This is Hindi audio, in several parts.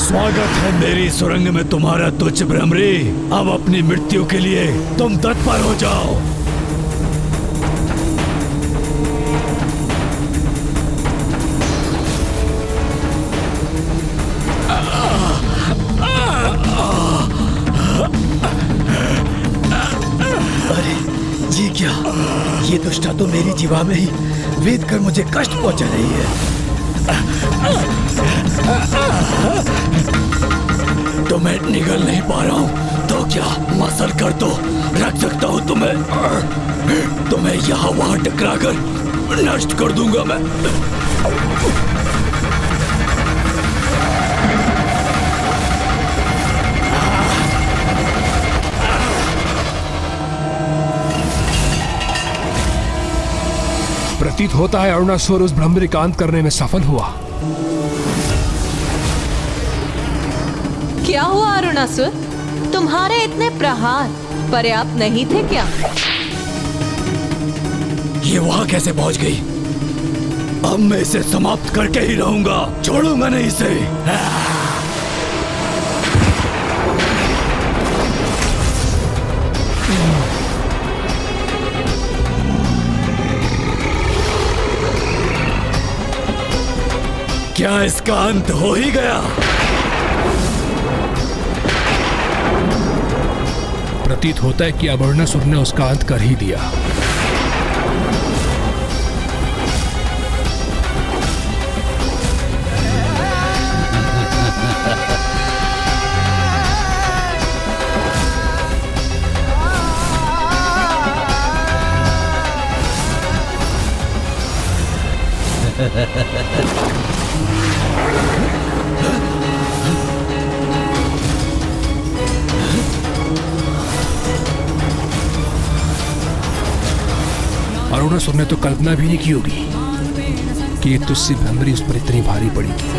स्वागत है मेरी सुरंग में तुम्हारा तुच्छ भ्रमरी। अब अपनी मृत्यु के लिए तुम तत्पर हो जाओ। अरे ये क्या, ये दुष्टा तो मेरी जीवा में ही वेद कर मुझे कष्ट पहुंचा रही है। तो मैं निगल नहीं पा रहा हूँ तो क्या मसल कर तो रख सकता हूँ तुम्हें यहाँ वहाँ टकरा कर नष्ट कर दूंगा मैं। प्रतीत होता है अरुणासुर उस भ्रमरी का अंत करने में सफल हुआ। क्या हुआ अरुणासुर? तुम्हारे इतने प्रहार पर्याप्त नहीं थे क्या? ये वहां कैसे पहुंच गई? अब मैं इसे समाप्त करके ही रहूंगा, छोड़ूंगा नहीं इसे। क्या इसका अंत हो ही गया? प्रतीत होता है कि अब अरुणासुर ने उसका अंत कर ही दिया। अरुणासुर ने तो कल्पना भी नहीं की होगी कि ये तुझसे भ्रमरी उस पर इतनी भारी पड़ेगी।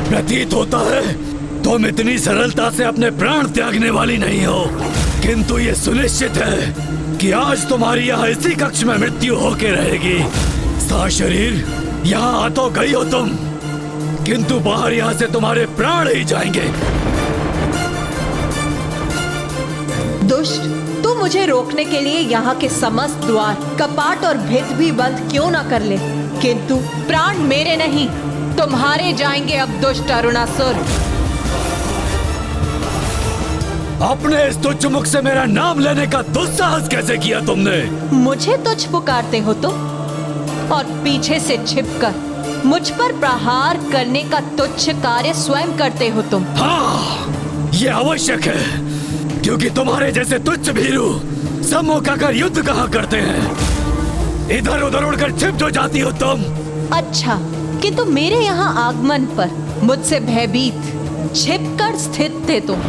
प्रतीत होता है तुम इतनी सरलता से अपने प्राण त्यागने वाली नहीं हो, किंतु ये सुनिश्चित है कि आज तुम्हारी यहाँ इसी कक्ष में मृत्यु होके रहेगी। सा शरीर यहाँ आ तो गई हो तुम, किंतु बाहर यहाँ से तुम्हारे प्राण ही जाएंगे। दुष्ट, तू मुझे रोकने के लिए यहाँ के समस्त द्वार, कपाट और भित्त भी बंद क्यों ना कर ले, किंतु प्राण मेरे नहीं तुम्हारे जाएंगे। अब दुष्ट अरुणासुर, अपने इस तुच्छ मुख से मेरा नाम लेने का दुस्साहस कैसे किया तुमने? मुझे तुच्छ पुकारते हो तुम, और पीछे से छिपकर मुझ पर प्रहार करने का तुच्छ कार्य स्वयं करते हो तुम। हाँ, ये आवश्यक है, क्योंकि तुम्हारे जैसे तुच्छ भीरू सम्मुख आकर युद्ध कहाँ करते हैं। इधर उधर उड़कर छिप जो जाती हो तुम। अच्छा, किंतु मेरे यहाँ आगमन पर मुझसे भयभीत छिपकर स्थित थे तुम।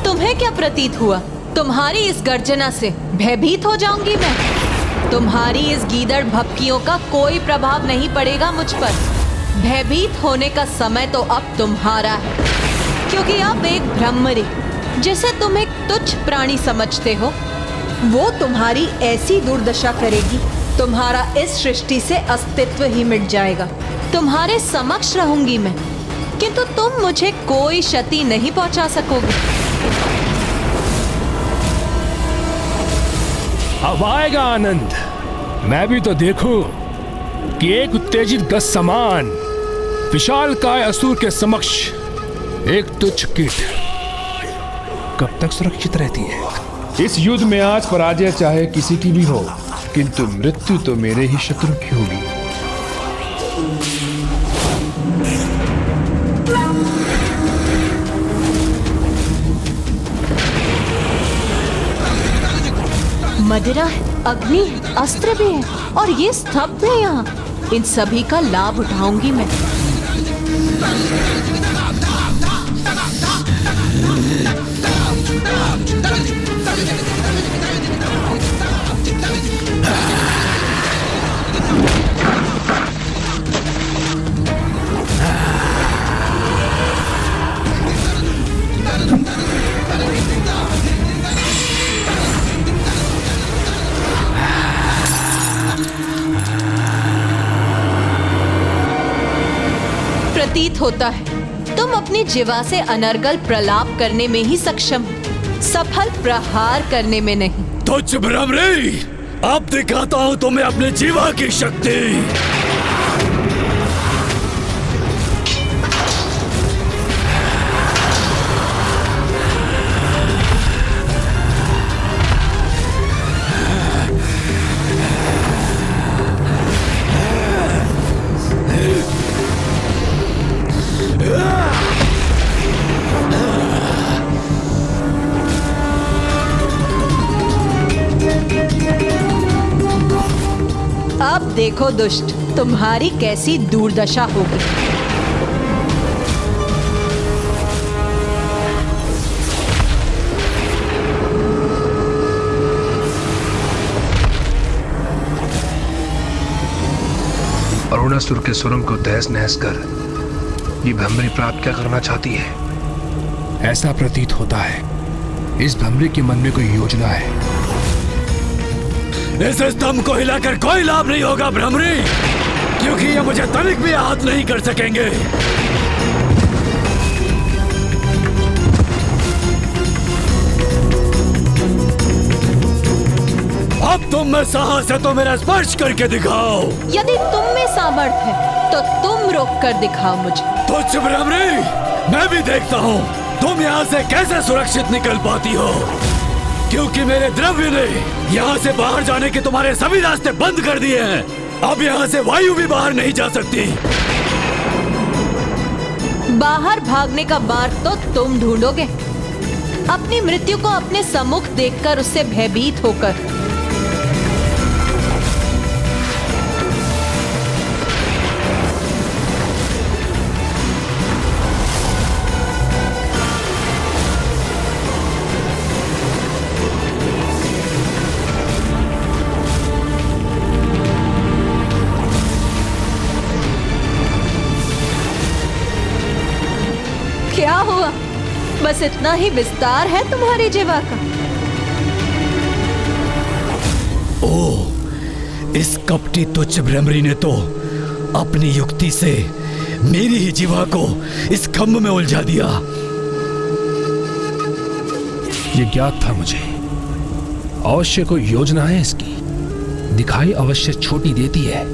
तुम्हें क्या प्रतीत हुआ? तुम्हारी इस गर्जना से भयभीत हो जाऊंगी मैं? तुम्हारी इस गीदड़ भपकियों का कोई प्रभाव नहीं पड़ेगा मुझ पर। भयभीत होने का समय तो अब तुम्हारा है, क्योंकि अब एक भ्रमरी, जिसे तुम एक तुच्छ प्राणी समझते हो, वो तुम्हारी ऐसी दुर्दशा करेगी, तुम्हारा इस सृष्टि से अस्तित्व ही मिट जाएगा। तुम्हारे समक्ष रहूंगी मैं, किंतु तुम मुझे कोई क्षति नहीं पहुंचा सकोगे। अब आएगा आनंद। मैं भी तो देखूं कि एक उत्तेजित गज समान विशालकाय असुर के समक्ष एक तुच्छ कीट कब तक सुरक्षित रहती है। इस युद्ध में आज पराजय चाहे किसी की भी हो, किंतु मृत्यु तो मेरे ही शत्रु की होगी। मदिरा है, अग्नि है, अस्त्र भी है और ये स्तंभ है यहाँ। इन सभी का लाभ उठाऊंगी मैं। प्रतीत होता है तुम अपनी जिवा से अनर्गल प्रलाप करने में ही सक्षम हो, सफल प्रहार करने में नहीं। तुझ भ्रमरी, अब दिखाता हूं तुम्हें अपने जीवा की शक्ति। अब देखो दुष्ट, तुम्हारी कैसी दुर्दशा होगी। अरुणासुर के सुरंग को तहस नहस कर ये भ्रमरी प्राप्त क्या करना चाहती है? ऐसा प्रतीत होता है इस भ्रमरी के मन में कोई योजना है। इस स्तंभ को हिलाकर कोई लाभ नहीं होगा भ्रमरी, क्योंकि ये मुझे तनिक भी आहत नहीं कर सकेंगे। अब तुम में साहस है तो मेरा स्पर्श करके दिखाओ। यदि तुम में सामर्थ्य है तो तुम रोक कर दिखाओ मुझे। तुझ भ्रमरी, मैं भी देखता हूँ तुम यहाँ से कैसे सुरक्षित निकल पाती हो, क्योंकि मेरे द्रव्य ने यहाँ से बाहर जाने के तुम्हारे सभी रास्ते बंद कर दिए हैं। अब यहाँ से वायु भी बाहर नहीं जा सकती। बाहर भागने का मार्ग तो तुम ढूंढोगे, अपनी मृत्यु को अपने सम्मुख देखकर उससे भयभीत होकर। क्या हुआ? बस इतना ही विस्तार है तुम्हारी जीवा का? ओह, इस कपटी तुच्छ भ्रमरी ने तो अपनी युक्ति से मेरी ही जीवा को इस खम्भ में उलझा दिया। ये ज्ञात था मुझे, अवश्य कोई योजना है इसकी। दिखाई अवश्य छोटी देती है,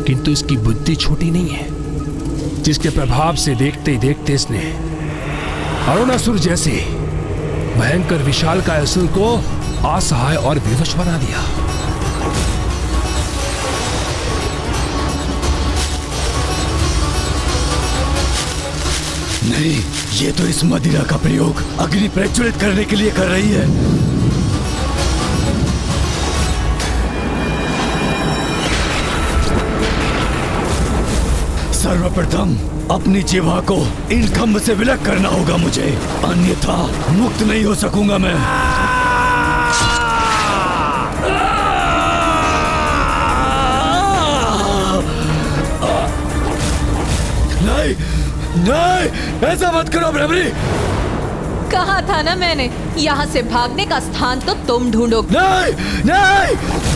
किंतु इसकी बुद्धि छोटी नहीं है, जिसके प्रभाव से देखते ही देखते इसने अरुणासुर जैसे भयंकर विशालकाय असुर को असहाय और विवश बना दिया। नहीं, ये तो इस मदिरा का प्रयोग अग्नि प्रज्वलित करने के लिए कर रही है। सर्वप्रथम अपनी जीवा को इन खंभ से विलग करना होगा मुझे, अन्यथा मुक्त नहीं हो सकूंगा मैं। नहीं, नहीं, ऐसा मत करो भ्रमरी। कहा था ना मैंने, यहाँ से भागने का स्थान तो तुम ढूंढोगे। नहीं, नहीं।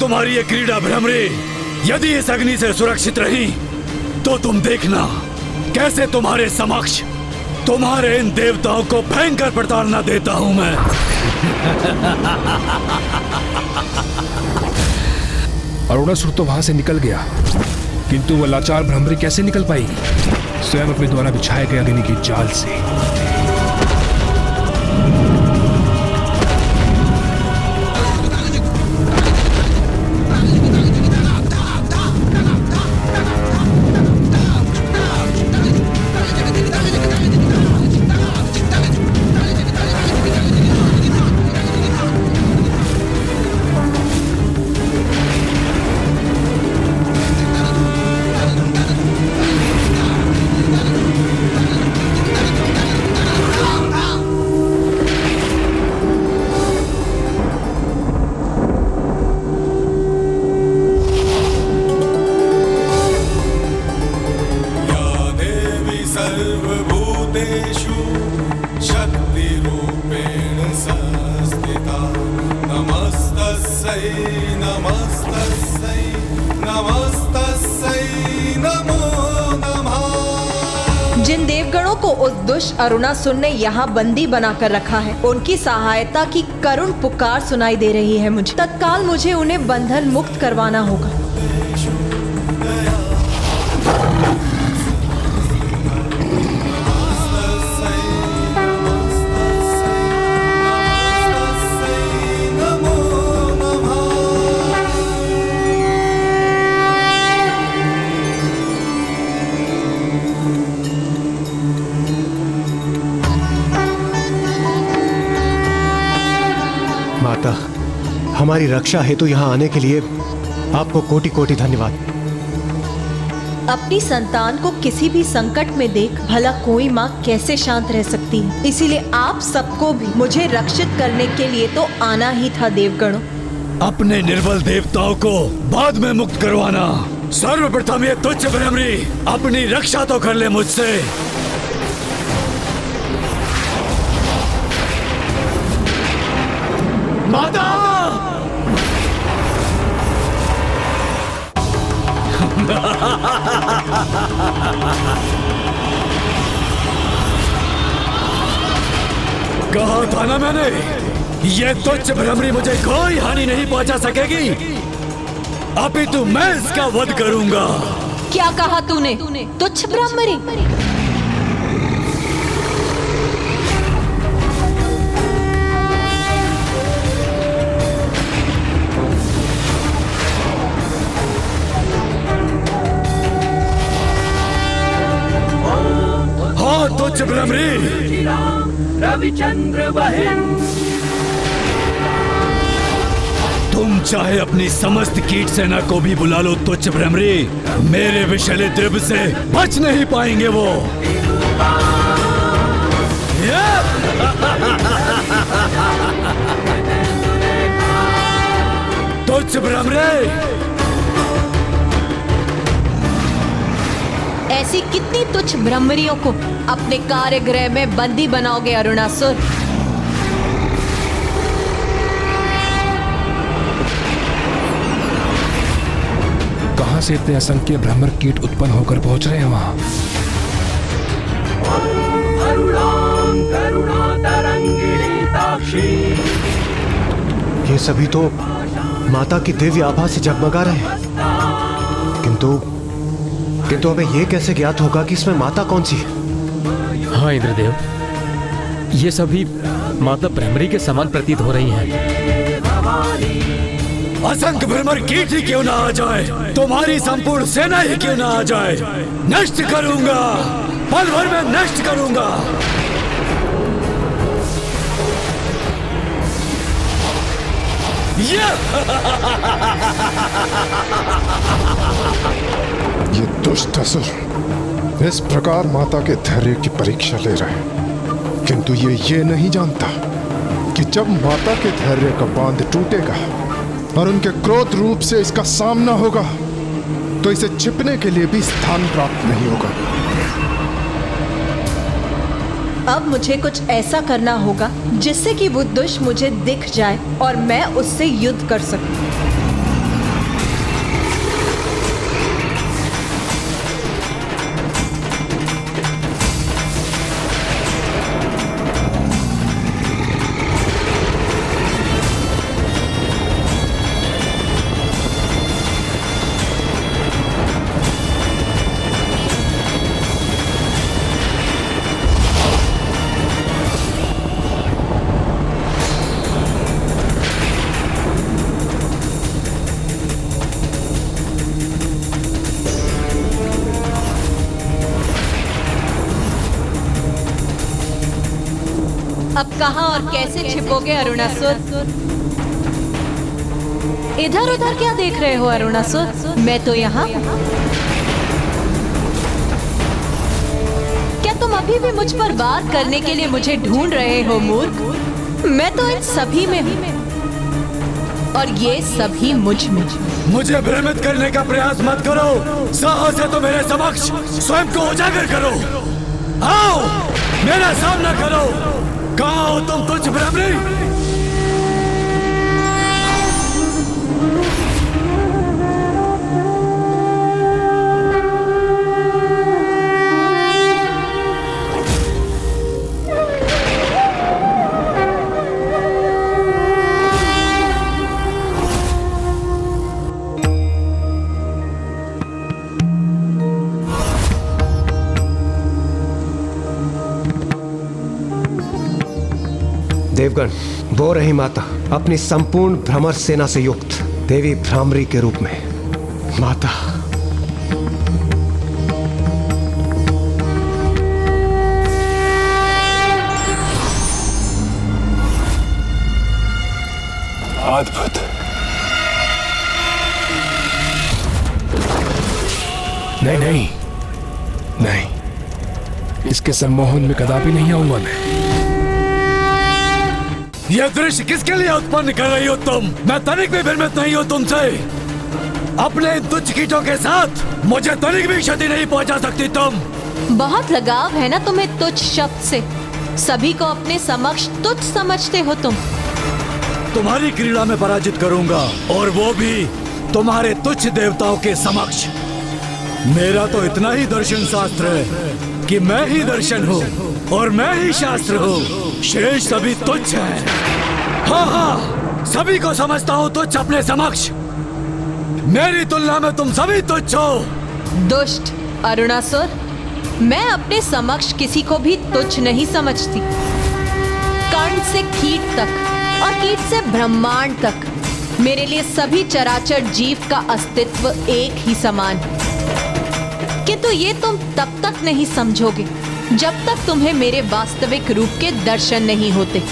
तुम्हारी ये क्रीड़ा भ्रमरी यदि इस अग्नि से सुरक्षित रही तो तुम देखना कैसे तुम्हारे समक्ष तुम्हारे इन देवताओं को भयंकर प्रताड़ना देता हूं मैं। अरुणासुर तो वहां से निकल गया, किंतु वह लाचार भ्रमरी कैसे निकल पाएगी स्वयं अपने द्वारा बिछाए गए अग्नि की जाल से। जिन देवगणों को उस दुष्ट अरुणासुर ने यहाँ बंदी बनाकर रखा है, उनकी सहायता की करुण पुकार सुनाई दे रही है मुझे। तत्काल मुझे उन्हें बंधन मुक्त करवाना होगा। माता, हमारी रक्षा हेतु यहाँ आने के लिए आपको कोटि कोटि धन्यवाद। अपनी संतान को किसी भी संकट में देख भला कोई माँ कैसे शांत रह सकती है। इसीलिए आप सबको भी मुझे रक्षित करने के लिए तो आना ही था देवगणों। अपने निर्बल देवताओं को बाद में मुक्त करवाना। सर्वप्रथम ये तुच्छ भ्रमरी अपनी रक्षा तो कर ले मुझसे। माता! कहा था ना मैंने, ये तुच्छ भ्रमरी मुझे कोई हानि नहीं पहुंचा सकेगी। अपितु मैं इसका वध करूंगा। क्या कहा तूने? तुच्छ भ्रमरी? तुच्छ भ्रमरी, रविचंद्र बहन, तुम चाहे अपनी समस्त कीट सेना को भी बुला लो तुच्छ भ्रमरी, मेरे विषैले द्रव्य से बच नहीं पाएंगे वो। तुच्छ भ्रमरी, ऐसी कितनी तुच्छ भ्रमरियों को अपने कार्यगृह में बंदी बनाओगे अरुणासुर? कहां से इतने असंख्य भ्रमर कीट उत्पन्न होकर पहुंच रहे हैं वहां? ये सभी तो माता की दिव्य आभा से जगमगा रहे हैं, किंतु हमें ये कैसे ज्ञात होगा कि इसमें माता कौन सी है? हाँ इंद्रदेव, ये सभी माता भ्रमरी के समान प्रतीत हो रही हैं। असंख्य भ्रमर कीट ही क्यों ना आ जाए, तुम्हारी संपूर्ण सेना ही क्यों ना आ जाए, नष्ट करूंगा, पल भर में नष्ट करूंगा। ये दुष्ट असुर इस प्रकार माता के धैर्य की परीक्षा ले रहा है, किंतु ये नहीं जानता कि जब माता के धैर्य का बांध टूटेगा और उनके क्रोध रूप से इसका सामना होगा तो इसे छिपने के लिए भी स्थान प्राप्त नहीं होगा। अब मुझे कुछ ऐसा करना होगा जिससे कि वो दुष्ट मुझे दिख जाए और मैं उससे युद्ध कर सकूं। अब कहाँ और कैसे छिपोगे अरुणासुर? इधर उधर क्या देख रहे हो अरुणासुर? मैं तो यहाँ। क्या तुम अभी भी मुझ पर वार करने के लिए मुझे ढूंढ रहे हो मूर्ख? मैं तो इन सभी में हूँ और ये सभी मुझ में। मुझे भ्रमित करने का प्रयास मत करो। साहस है तो मेरे समक्ष स्वयं को उजागर करो। आओ मेरा सामना करो। कहाँ हो तुम तुच्छ भ्रमरी? देवगण, वो रही माता अपनी संपूर्ण भ्रमर सेना से युक्त देवी भ्रामरी के रूप में। माता, अद्भुत। नहीं नहीं नहीं, इसके सम्मोहन में कदापि नहीं आऊंगा मैं। यह दृश्य किसके लिए उत्पन्न कर रही हो तुम? मैं तनिक भी भ्रमित नहीं हूँ तुमसे। अपने इन तुच्छ कीटों के साथ मुझे तनिक भी क्षति नहीं पहुँचा सकती तुम। बहुत लगाव है ना तुम्हें तुच्छ शब्द से। सभी को अपने समक्ष तुच्छ समझते हो तुम। तुम्हारी क्रीड़ा में पराजित करूंगा, और वो भी तुम्हारे तुच्छ देवताओं के समक्ष। मेरा तो इतना ही दर्शन शास्त्र है कि मैं ही दर्शन हूँ और मैं ही शास्त्र हूँ। शेष सभी तुच्छ हैं। हाँ हाँ, सभी को समझता हूँ तुच्छ अपने समक्ष। मेरी तुलना में तुम सभी तुच्छ हो। दुष्ट अरुणासुर, मैं अपने समक्ष किसी को भी तुच्छ नहीं समझती। कर्ण से कीट तक और कीट से ब्रह्मांड तक, मेरे लिए सभी चराचर जीव का अस्तित्व एक ही समान है। किंतु ये तुम तब तक नहीं समझोगे जब तक तुम्हें मेरे वास्तविक रूप के दर्शन नहीं होते।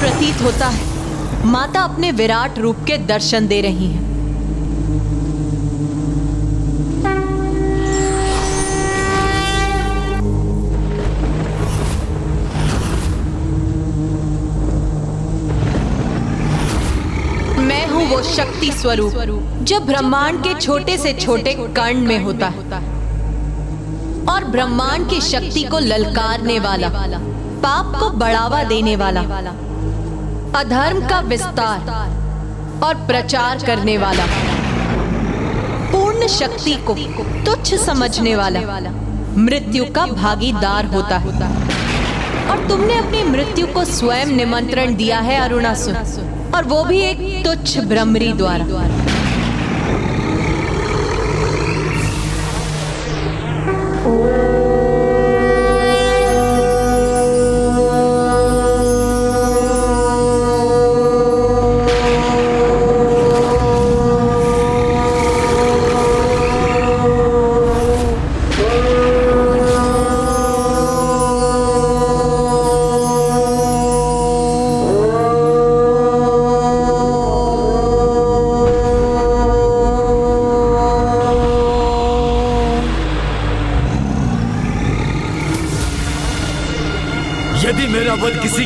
प्रतीत होता है माता अपने विराट रूप के दर्शन दे रही हैं। मैं हूं वो शक्ति स्वरूप जो ब्रह्मांड के छोटे से छोटे कण में होता है और ब्रह्मांड की शक्ति को ललकारने वाला, पाप को बढ़ावा देने वाला, अधर्म का विस्तार और प्रचार करने वाला, पूर्ण शक्ति को तुच्छ समझने वाला, मृत्यु का भागीदार होता है। और तुमने अपनी मृत्यु को स्वयं निमंत्रण दिया है अरुणासुर, और वो भी एक तुच्छ भ्रमरी द्वारा।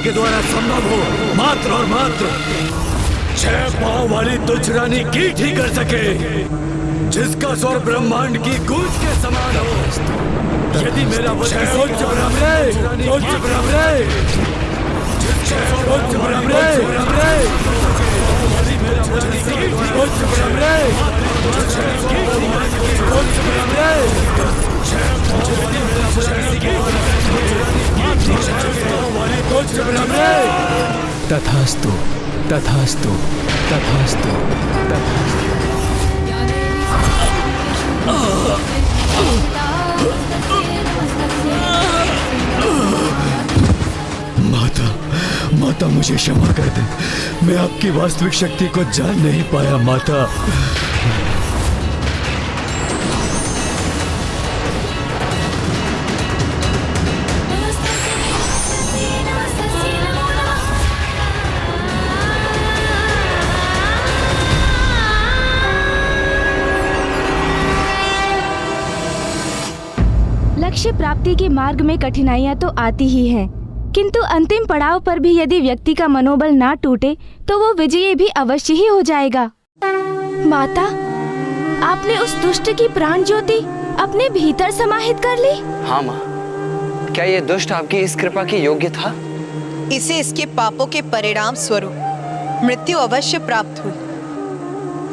के द्वारा संभव हो, मात्र और मात्र 6 पांव वाली तुच्छ रानी कीट ही कर सके, जिसका स्वर ब्रह्मांड की गूंज के समान हो। यदि मेरा वचन उच्च ब्रह्मणे, उच्च ब्रह्मणे, उच्च ब्रह्मणे, उच्च ब्रह्मणे, उच्च ब्रह्मणे, उच्च ब्रह्मणे। तथास्तु तथास्तु तथास्तु तथास्तु। माता, माता मुझे क्षमा कर दे, मैं आपकी वास्तविक शक्ति को जान नहीं पाया माता। लक्ष्य प्राप्ति के मार्ग में कठिनाइयां तो आती ही हैं, किंतु अंतिम पड़ाव पर भी यदि व्यक्ति का मनोबल ना टूटे तो वो विजयी भी अवश्य ही हो जाएगा। माता, आपने उस दुष्ट की प्राण ज्योति अपने भीतर समाहित कर ली? हाँ माँ, क्या ये दुष्ट आपकी इस कृपा के योग्य था? इसे इसके पापों के परिणाम स्वरूप मृत्यु अवश्य प्राप्त हुई,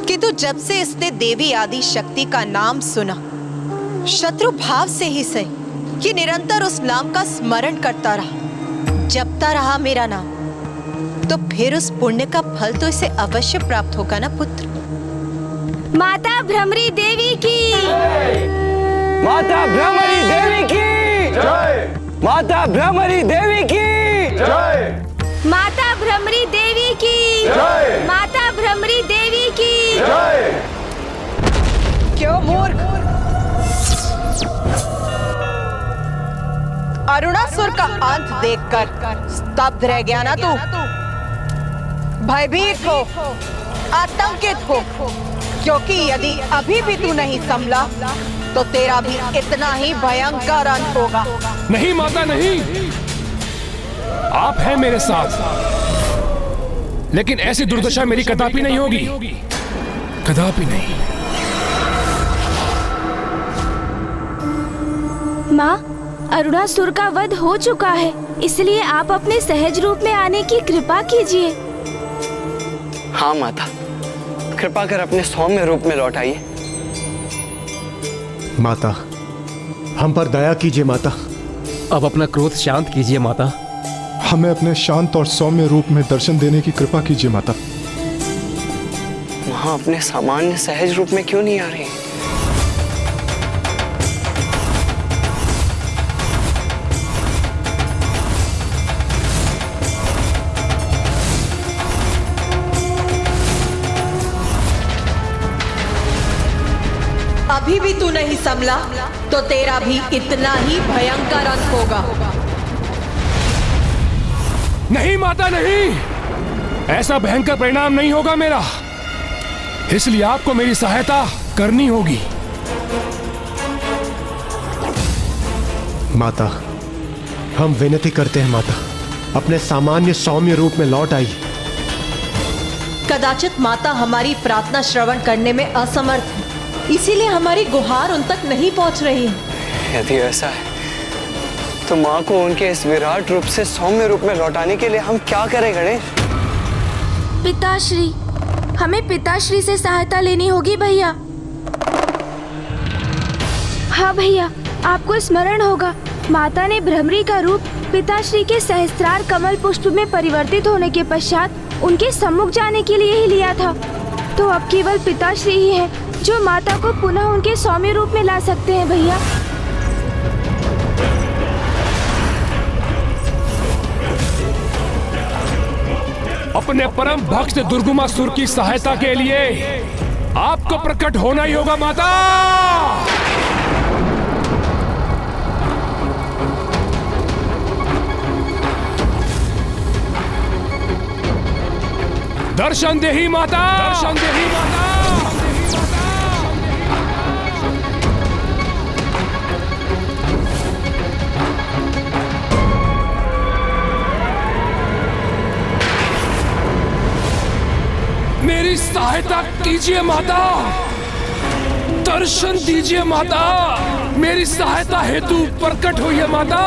किंतु जब से इसने देवी आदि शक्ति का नाम सुना, शत्रु भाव से ही सही कि निरंतर उस नाम का स्मरण करता रहा, जपता रहा मेरा नाम, तो फिर उस पुण्य का फल तो इसे अवश्य प्राप्त होगा ना पुत्र। माता भ्रमरी देवी की, माता भ्रमरी देवी की जय, माता भ्रमरी देवी की जय, माता भ्रमरी देवी की जय, माता भ्रमरी देवी की जय। क्यों मूर्ख, अरुणासुर का अंत देखकर स्तब्ध रह गया ना तू? भयभीत हो, आतंकित हो, क्योंकि यदि अभी भी तू नहीं संभला तो तेरा भी इतना ही भयंकर अंत होगा। नहीं माता नहीं, आप हैं मेरे साथ, लेकिन ऐसी दुर्दशा मेरी कदापि नहीं होगी, कदापि नहीं। माँ, अरुणासुर का वध हो चुका है, इसलिए आप अपने सहज रूप में आने की कृपा कीजिए। हाँ माता, कृपा कर अपने सौम्य रूप में लौट आइए। माता, हम पर दया कीजिए माता। अब अपना क्रोध शांत कीजिए माता। हमें अपने शांत और सौम्य रूप में दर्शन देने की कृपा कीजिए माता। वहां अपने सामान्य सहज रूप में क्यों नहीं आ रही? अभी भी तू नहीं संभला तो तेरा भी इतना ही भयंकर अंत होगा। नहीं माता नहीं, ऐसा भयंकर परिणाम नहीं होगा मेरा, इसलिए आपको मेरी सहायता करनी होगी। माता, हम विनती करते हैं माता, अपने सामान्य सौम्य रूप में लौट आइए। कदाचित माता हमारी प्रार्थना श्रवण करने में असमर्थ है, इसीलिए हमारी गुहार उन तक नहीं पहुंच रही है। यदि ऐसा है तो माँ को उनके इस विराट रूप से सौम्य रूप में लौटाने के लिए हम क्या करें गणेश? पिताश्री, हमें पिताश्री से सहायता लेनी होगी भैया। हाँ भैया, आपको स्मरण होगा, माता ने भ्रमरी का रूप पिताश्री के सहस्त्रार कमल पुष्प में परिवर्तित होने के पश्चात उनके सम्मुख जाने के लिए ही लिया था। तो अब केवल पिताश्री ही है जो माता को पुनः उनके सौम्य रूप में ला सकते हैं भैया। अपने परम भक्त दुर्गुमासुर की सहायता के लिए आपको प्रकट होना ही होगा माता। दर्शन दे ही माता, दर्शन दे ही माता। मेरी सहायता कीजिए माता, दर्शन दीजिए माता, मेरी सहायता हेतु प्रकट होइए माता।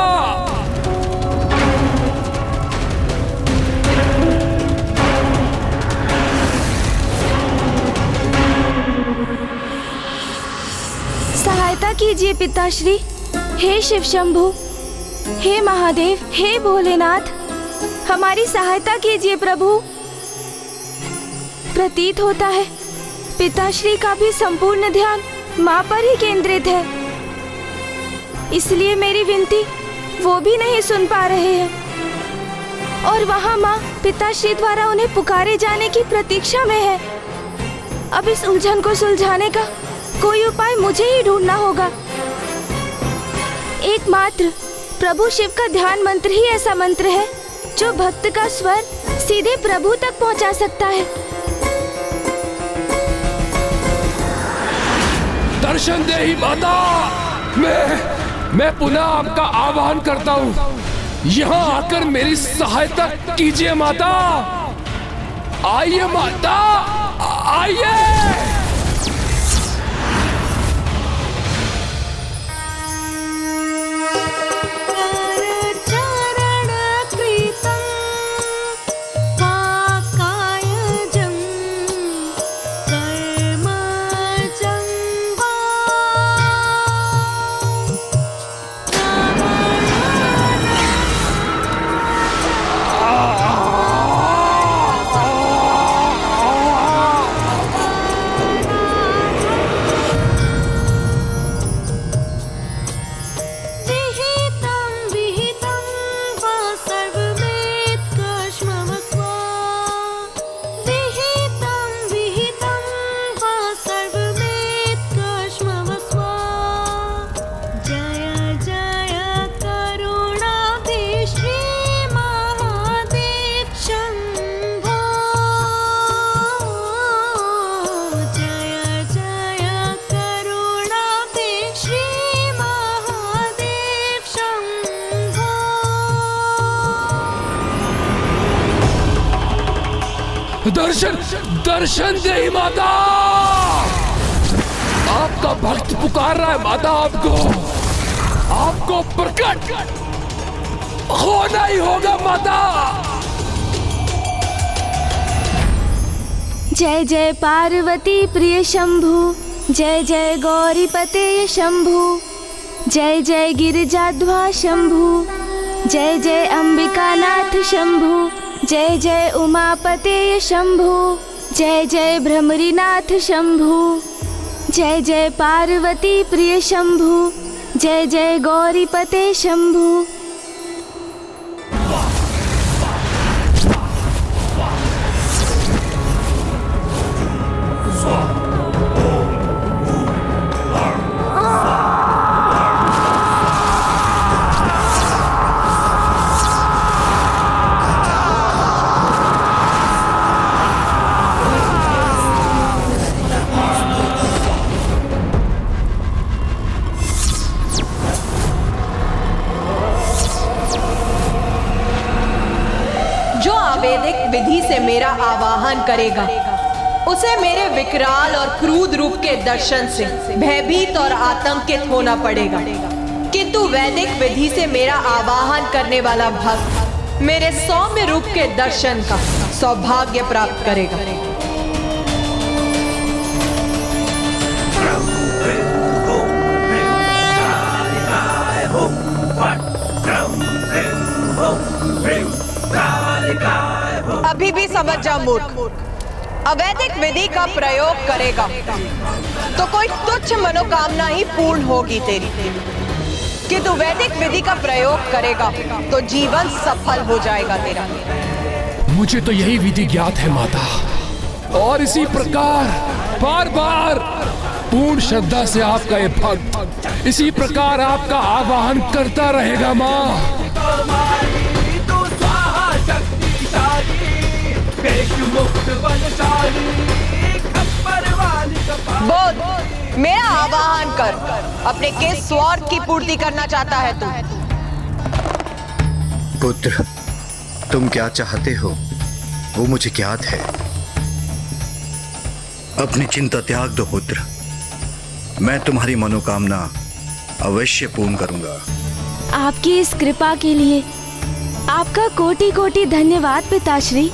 सहायता कीजिए पिताश्री। हे शिव शंभु, हे महादेव, हे भोलेनाथ, हमारी सहायता कीजिए प्रभु। प्रतीत होता है पिताश्री का भी संपूर्ण ध्यान माँ पर ही केंद्रित है, इसलिए मेरी विनती वो भी नहीं सुन पा रहे हैं और वहाँ माँ पिताश्री द्वारा उन्हें पुकारे जाने की प्रतीक्षा में है। अब इस उलझन को सुलझाने का कोई उपाय मुझे ही ढूंढना होगा। एकमात्र प्रभु शिव का ध्यान मंत्र ही ऐसा मंत्र है जो भक्त का स्वर सीधे प्रभु तक पहुंचा सकता है। दर्शन दे ही माता, मैं पुनः आपका आह्वान करता हूँ, यहाँ आकर मेरी सहायता कीजिए माता। आइए माता, आइए। दर्शन दे ही माता, आपका भक्त पुकार रहा है माता, आपको प्रकट होना ही होगा माता। जय जय पार्वती प्रिय शंभु, जय जय गौरीपते शंभु, जय जय गिरिजाध्वा शंभु, जय जय अंबिकानाथ शंभु, जय जय उमापते शंभु, जय जय भ्रमरीनाथ शंभु, जय जय पार्वती प्रिय शंभु, जय जय गौरीपते शंभु। वैदिक विधि से मेरा आवाहन करेगा, उसे मेरे विकराल और क्रूर रूप के दर्शन से भयभीत और आतंकित होना पड़ेगा। किंतु वैदिक विधि से मेरा आवाहन करने वाला भक्त मेरे सौम्य रूप के दर्शन का सौभाग्य प्राप्त करेगा। अभी भी समझ जा मूर्ख, अवैधिक विधि का प्रयोग करेगा तो कोई तुच्छ मनोकामना ही पूर्ण होगी तेरी, किंतु वैदिक विधि का प्रयोग करेगा तो जीवन सफल हो जाएगा तेरा। मुझे तो यही विधि ज्ञात है माता, और इसी प्रकार बार बार पूर्ण श्रद्धा से आपका ये भक्त इसी प्रकार आपका आवाहन करता रहेगा माँ। बोल, मेरा आवाहन कर, अपने किस स्वार्थ की पूर्ति करना चाहता है तू? पुत्र, तुम क्या चाहते हो वो मुझे ज्ञात है। अपनी चिंता त्याग दो पुत्र। मैं तुम्हारी मनोकामना अवश्य पूर्ण करूंगा। आपकी इस कृपा के लिए आपका कोटि कोटि धन्यवाद पिताश्री।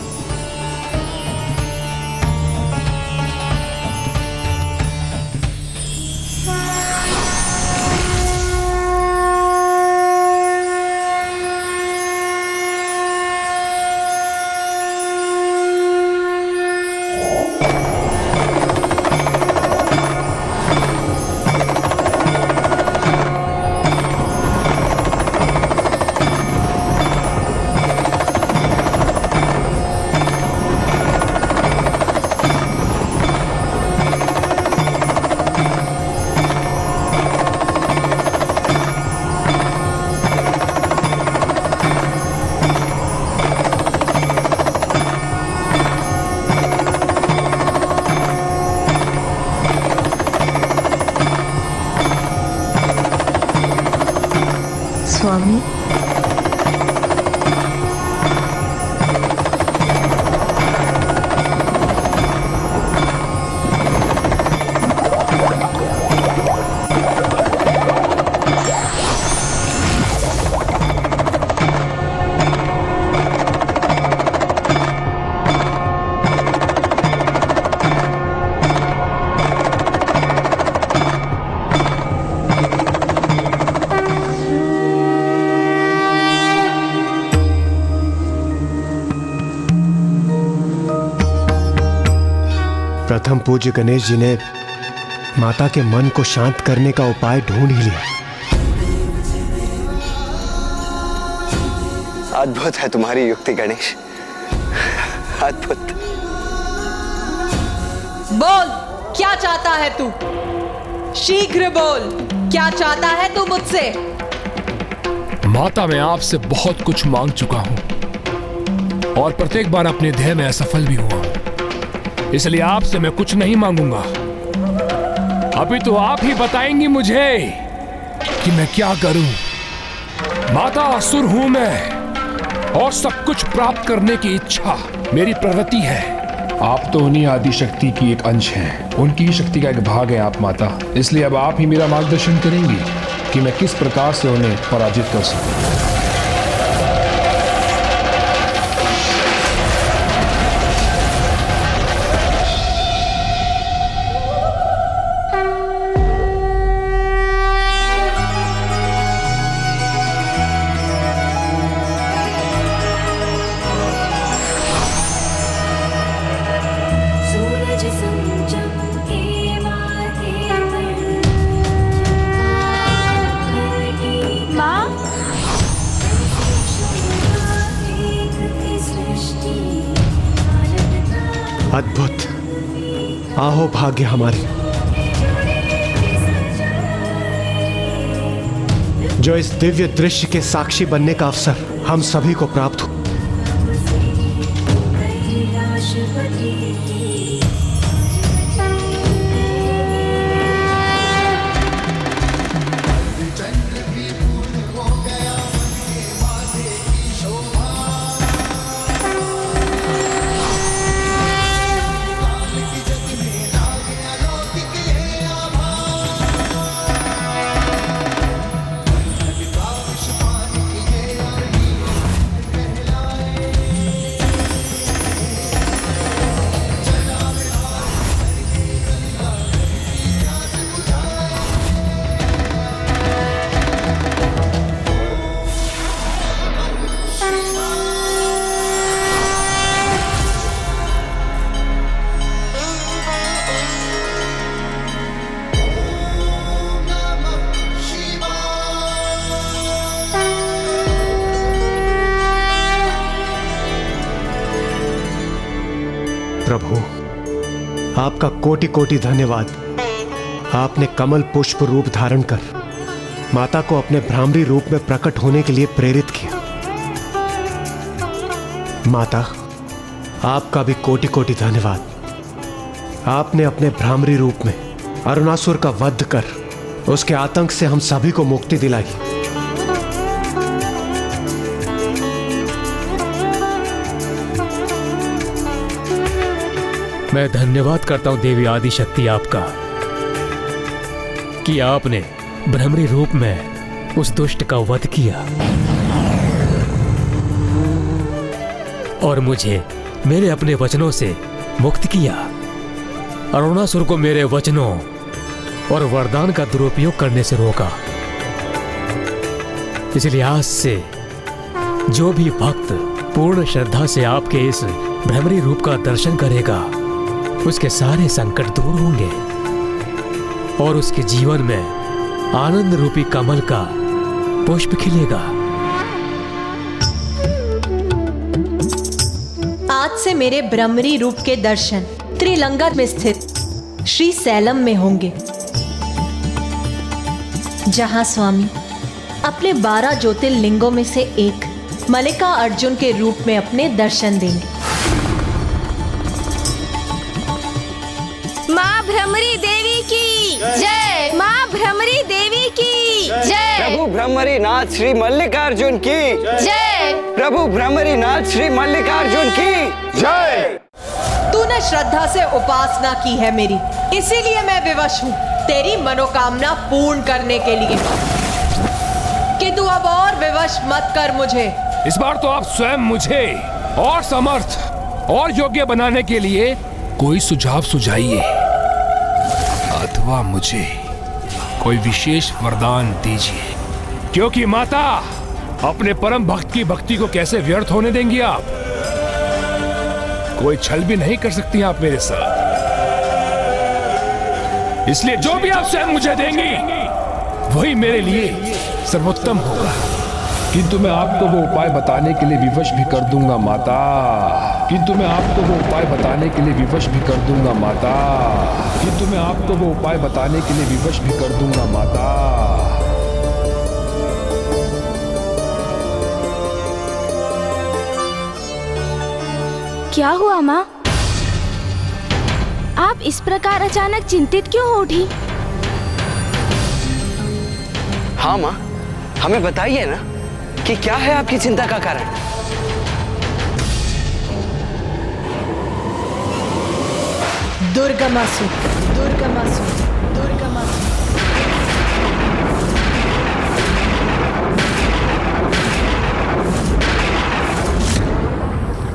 स्वामी, प्रथम पूज्य गणेश जी ने माता के मन को शांत करने का उपाय ढूंढ ही लिया। अद्भुत है तुम्हारी युक्ति गणेश, अद्भुत। बोल, क्या चाहता है तू? शीघ्र बोल, क्या चाहता है तू मुझसे? माता, मैं आपसे बहुत कुछ मांग चुका हूं और प्रत्येक बार अपने ध्येय में असफल भी हुआ हूं। इसलिए आपसे मैं कुछ नहीं मांगूंगा। अभी तो आप ही बताएंगी मुझे कि मैं क्या करूं। माता, असुर हूं मैं और सब कुछ प्राप्त करने की इच्छा मेरी प्रवृत्ति है। आप तो उन्हीं आदि शक्ति की एक अंश हैं, उनकी ही शक्ति का एक भाग है आप माता। इसलिए अब आप ही मेरा मार्गदर्शन करेंगी कि मैं किस प्रकार से उन्हें पराजित कर सकूं। अद्भुत, आहो भाग्य हमारे, जो इस दिव्य दृश्य के साक्षी बनने का अवसर हम सभी को प्राप्त हो। प्रभु, आपका कोटि कोटि धन्यवाद। आपने कमल पुष्प रूप धारण कर माता को अपने भ्रामरी रूप में प्रकट होने के लिए प्रेरित किया। माता, आपका भी कोटि कोटि धन्यवाद। आपने अपने भ्रामरी रूप में अरुणासुर का वध कर उसके आतंक से हम सभी को मुक्ति दिलाई। मैं धन्यवाद करता हूं देवी आदिशक्ति आपका कि आपने भ्रमरी रूप में उस दुष्ट का वध किया और मुझे मेरे अपने वचनों से मुक्त किया। अरुणासुर को मेरे वचनों और वरदान का दुरुपयोग करने से रोका। इसलिए आज से जो भी भक्त पूर्ण श्रद्धा से आपके इस भ्रमरी रूप का दर्शन करेगा उसके सारे संकट दूर होंगे और उसके जीवन में आनंद रूपी कमल का पुष्प खिलेगा। आज से मेरे भ्रमरी रूप के दर्शन त्रिलंगा में स्थित श्री सैलम में होंगे, जहां स्वामी अपने 12 ज्योतिर्लिंगों में से एक मल्लिका अर्जुन के रूप में अपने दर्शन देंगे। माँ भ्रमरी देवी की जय। माँ भ्रमरी देवी की जय। प्रभु भ्रमरी नाथ श्री मल्लिकार्जुन की जय। प्रभु भ्रमरी नाथ श्री मल्लिकार्जुन की जय। तूने श्रद्धा से उपासना की है मेरी, इसीलिए मैं विवश हूँ तेरी मनोकामना पूर्ण करने के लिए। कि तू अब और विवश मत कर मुझे। इस बार तो आप स्वयं मुझे और समर्थ और योग्य बनाने के लिए कोई सुझाव सुझाइए, अथवा मुझे कोई विशेष वरदान दीजिए। क्योंकि माता, अपने परम भक्त की भक्ति को कैसे व्यर्थ होने देंगी आप? कोई छल भी नहीं कर सकती आप मेरे साथ। इसलिए जो भी आप स्वयं मुझे देंगी वही मेरे लिए सर्वोत्तम होगा। किंतु मैं आपको वो उपाय बताने के लिए विवश भी कर दूंगा माता। किंतु मैं आपको वो उपाय बताने के लिए विवश भी कर दूंगा माता। किंतु मैं आपको वो उपाय बताने के लिए विवश भी कर दूंगा माता। क्या हुआ माँ? आप इस प्रकार अचानक चिंतित क्यों हो उठी? हाँ माँ, हमें बताइए ना कि क्या है आपकी चिंता का कारण? दुर्गमासुर, दुर्गमासुर, दुर्गमासुर।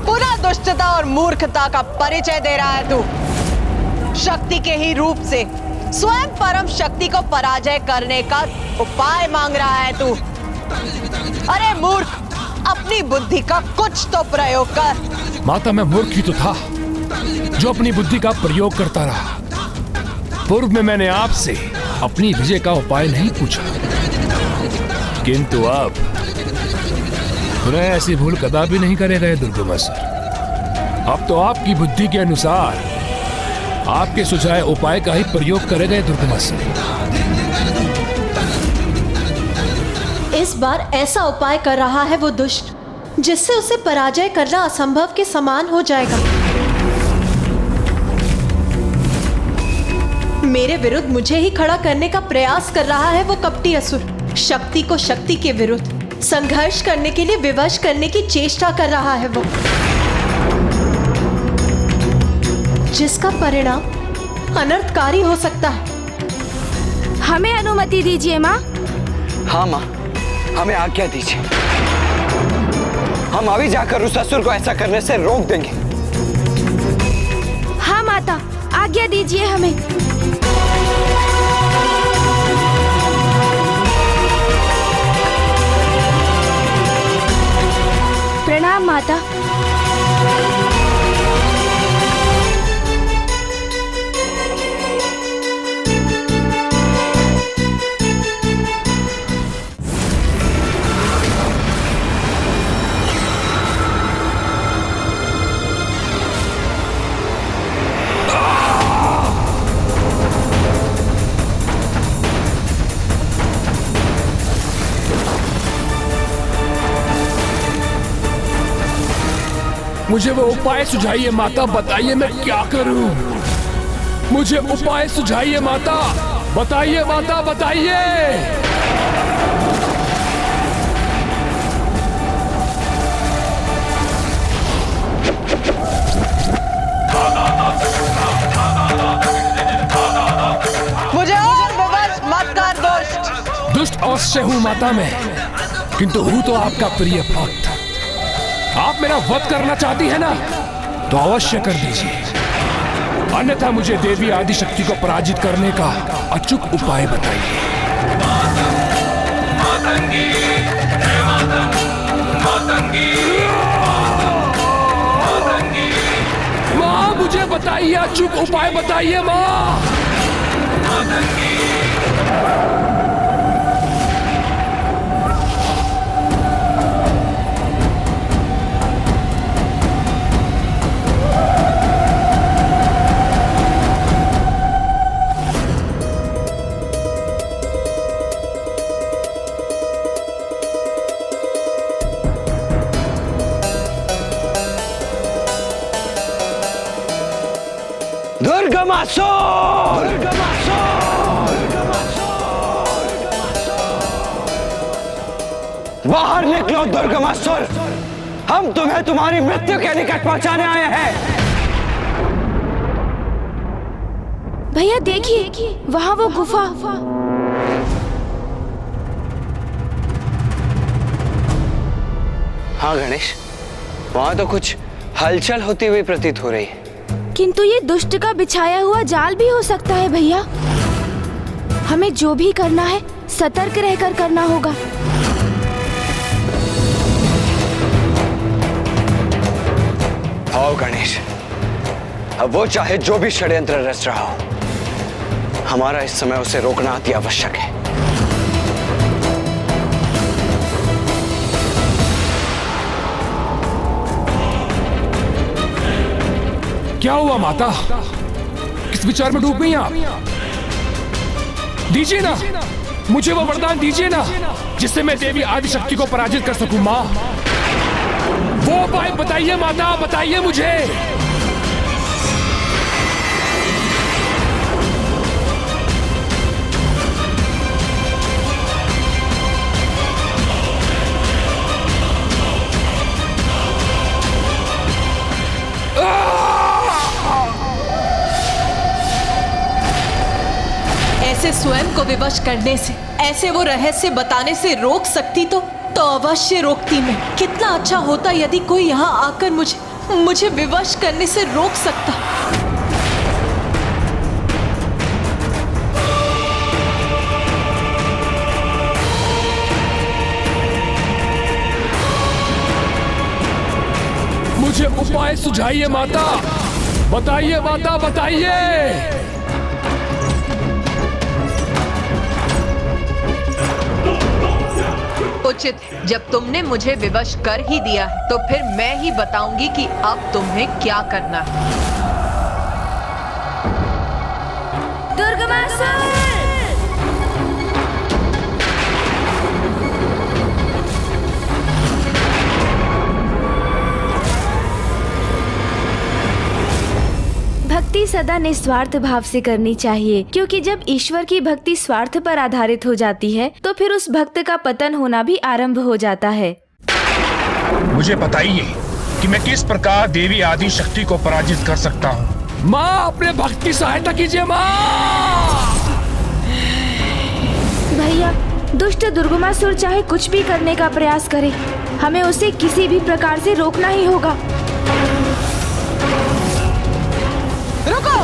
पुनः दुष्टता और मूर्खता का परिचय दे रहा है तू। शक्ति के ही रूप से स्वयं परम शक्ति को पराजय करने का उपाय मांग रहा है तू। अरे मूर्ख, अपनी बुद्धि का कुछ तो प्रयोग कर। माता, मैं मूर्ख ही तो था जो अपनी बुद्धि का प्रयोग करता रहा। पूर्व में मैंने आपसे अपनी विजय का उपाय नहीं पूछा, किंतु अब पुनः ऐसी भूल कदापि नहीं करेगा ये दुर्गमासुर। अब तो आपकी बुद्धि के अनुसार आपके सुझाए उपाय का ही प्रयोग करेगा ये दुर्गमासुर। इस बार ऐसा उपाय कर रहा है वो दुष्ट जिससे उसे पराजय करना असंभव के समान हो जाएगा। मेरे विरुद्ध मुझे ही खड़ा करने का प्रयास कर रहा है वो कपटी असुर। शक्ति को शक्ति के विरुद्ध संघर्ष करने के लिए विवश करने की चेष्टा कर रहा है वो, जिसका परिणाम अनर्थकारी हो सकता है। हमें अनुमति दीजिए माँ। हाँ माँ, हमें आज्ञा दीजिए। हम अभी जाकर उस असुर को ऐसा करने से रोक देंगे। हाँ माता, आज्ञा दीजिए हमें। प्रणाम माता। मुझे वो उपाय सुझाइए माता, बताइए मैं क्या करूं? मुझे उपाय सुझाइए माता, बताइए माता, बताइए। अवश्य हूँ माता मैं, किंतु हूँ तो आपका प्रिय भक्त। आप मेरा वध करना चाहती है ना, तो अवश्य कर दीजिए, अन्यथा मुझे देवी आदिशक्ति को पराजित करने का अचूक उपाय बताइए। माँ मुझे बताइए, अचूक उपाय बताइए माँ। बाहर निकलो दुर्गमासुर, हम तुम्हें तुम्हारी मृत्यु के निकट पहुंचाने आए हैं। भैया देखिए, वहाँ वो गुफा। हाँ गणेश, वहाँ तो कुछ हलचल होती हुई प्रतीत हो रही है। किंतु ये दुष्ट का बिछाया हुआ जाल भी हो सकता है भैया। हमें जो भी करना है सतर्क रहकर करना होगा। आओ गणेश, अब वो चाहे जो भी षड्यंत्र रच रहा हो, हमारा इस समय उसे रोकना अति आवश्यक है। क्या हुआ माता, किस विचार में डूब गई आप? दीजिए ना, मुझे वो वरदान दीजिए ना, जिससे मैं देवी आदिशक्ति को पराजित कर सकूं। माँ वो उपाय बताइए माता, बताइए मुझे। ऐसे स्वयं को विवश करने से, ऐसे वो रहस्य बताने से रोक सकती तो अवश्य रोकती मैं। कितना अच्छा होता यदि कोई यहाँ आकर मुझे विवश करने से रोक सकता। मुझे उपाय सुझाइए माता, बताइए माता, बताइए। उचित, जब तुमने मुझे विवश कर ही दिया है तो फिर मैं ही बताऊंगी कि अब तुम्हें क्या करना है। दुर्गमासुर! भक्ति सदा निस्वार्थ भाव से करनी चाहिए, क्योंकि जब ईश्वर की भक्ति स्वार्थ पर आधारित हो जाती है तो फिर उस भक्त का पतन होना भी आरंभ हो जाता है। मुझे बताइए कि मैं किस प्रकार देवी आदि शक्ति को पराजित कर सकता हूँ। माँ अपने भक्त की सहायता कीजिए माँ। भैया, दुष्ट दुर्गमासुर चाहे कुछ भी करने का प्रयास करे, हमें उसे किसी भी प्रकार से रोकना ही होगा। रुको,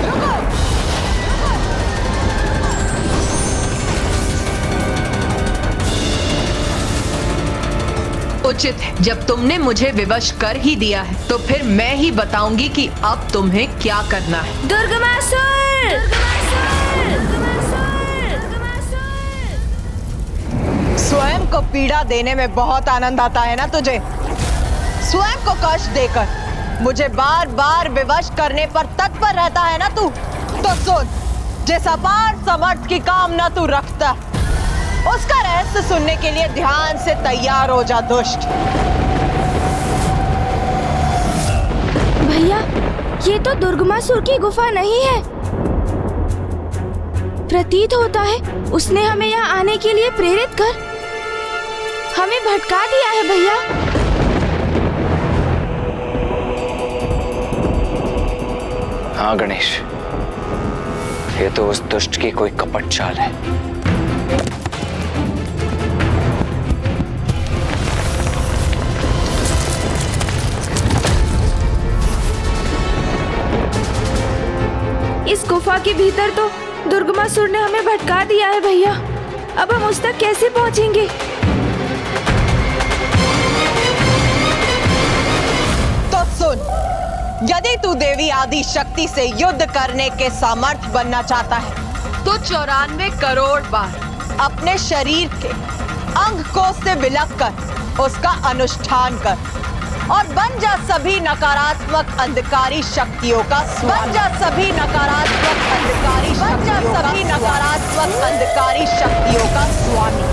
रुको। उचित है, जब तुमने मुझे विवश कर ही दिया है तो फिर मैं ही बताऊंगी कि अब तुम्हें क्या करना है। दुर्गमासुर! स्वयं को पीड़ा देने में बहुत आनंद आता है ना तुझे? स्वयं को कष्ट देकर मुझे बार बार विवश करने पर तत्पर रहता है ना तू? तो सुन, जिस अपार समर्थ की कामना तू रखता, उसका रहस्य सुनने के लिए ध्यान से तैयार हो जा दुष्ट। भैया, ये तो दुर्गमासुर की गुफा नहीं है। प्रतीत होता है उसने हमें यहाँ आने के लिए प्रेरित कर हमें भटका दिया है भैया। हाँ गणेश, ये तो उस दुष्ट की कोई कपट चाल है। गुफा के भीतर तो दुर्गमासुर ने हमें भटका दिया है भैया। अब हम उस तक कैसे पहुंचेंगे? तो सुन, यदि तू देवी आदि शक्ति से युद्ध करने के सामर्थ बनना चाहता है तो 94 करोड़ बार अपने शरीर के अंग कोश से विलक कर उसका अनुष्ठान कर और बन जा सभी नकारात्मक अंधकारी शक्तियों का बन जा सभी नकारात्मक अंधकारी बन जा सभी नकारात्मक अंधकारी शक्तियों का स्वामी।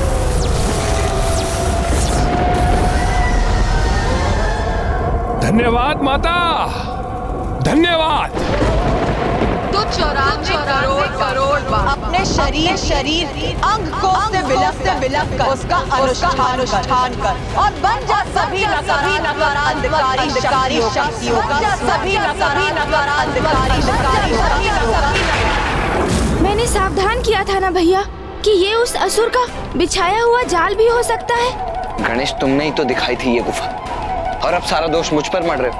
धन्यवाद माता, धन्यवाद। तो 94 करोड़ बार अपने शरीर अंग को से विलक कर उसका अनुष्ठान कर और बन जा सभी नकारात्मक शक्तियों का सभी नकारात्मक मैंने सावधान किया था ना भैया कि ये उस असुर का बिछाया हुआ जाल भी हो सकता है। गणेश, तुमने ही तो दिखाई थी ये गुफा और अब सारा दोष मुझ पर मढ़ रहे हो।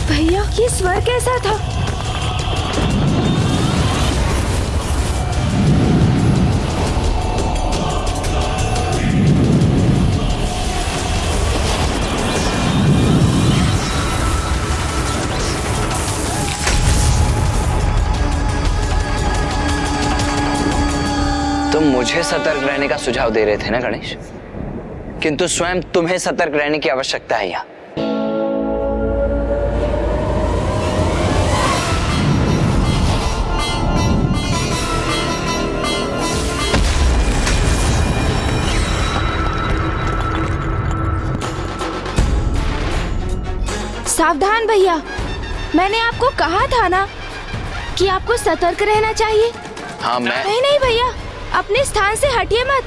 भैया, ये स्वर कैसा था? तुम मुझे सतर्क रहने का सुझाव दे रहे थे ना गणेश, किंतु स्वयं तुम्हें सतर्क रहने की आवश्यकता है यहाँ। सावधान भैया, मैंने आपको कहा था ना कि आपको सतर्क रहना चाहिए। हाँ, नहीं भैया, अपने स्थान से हटिए मत।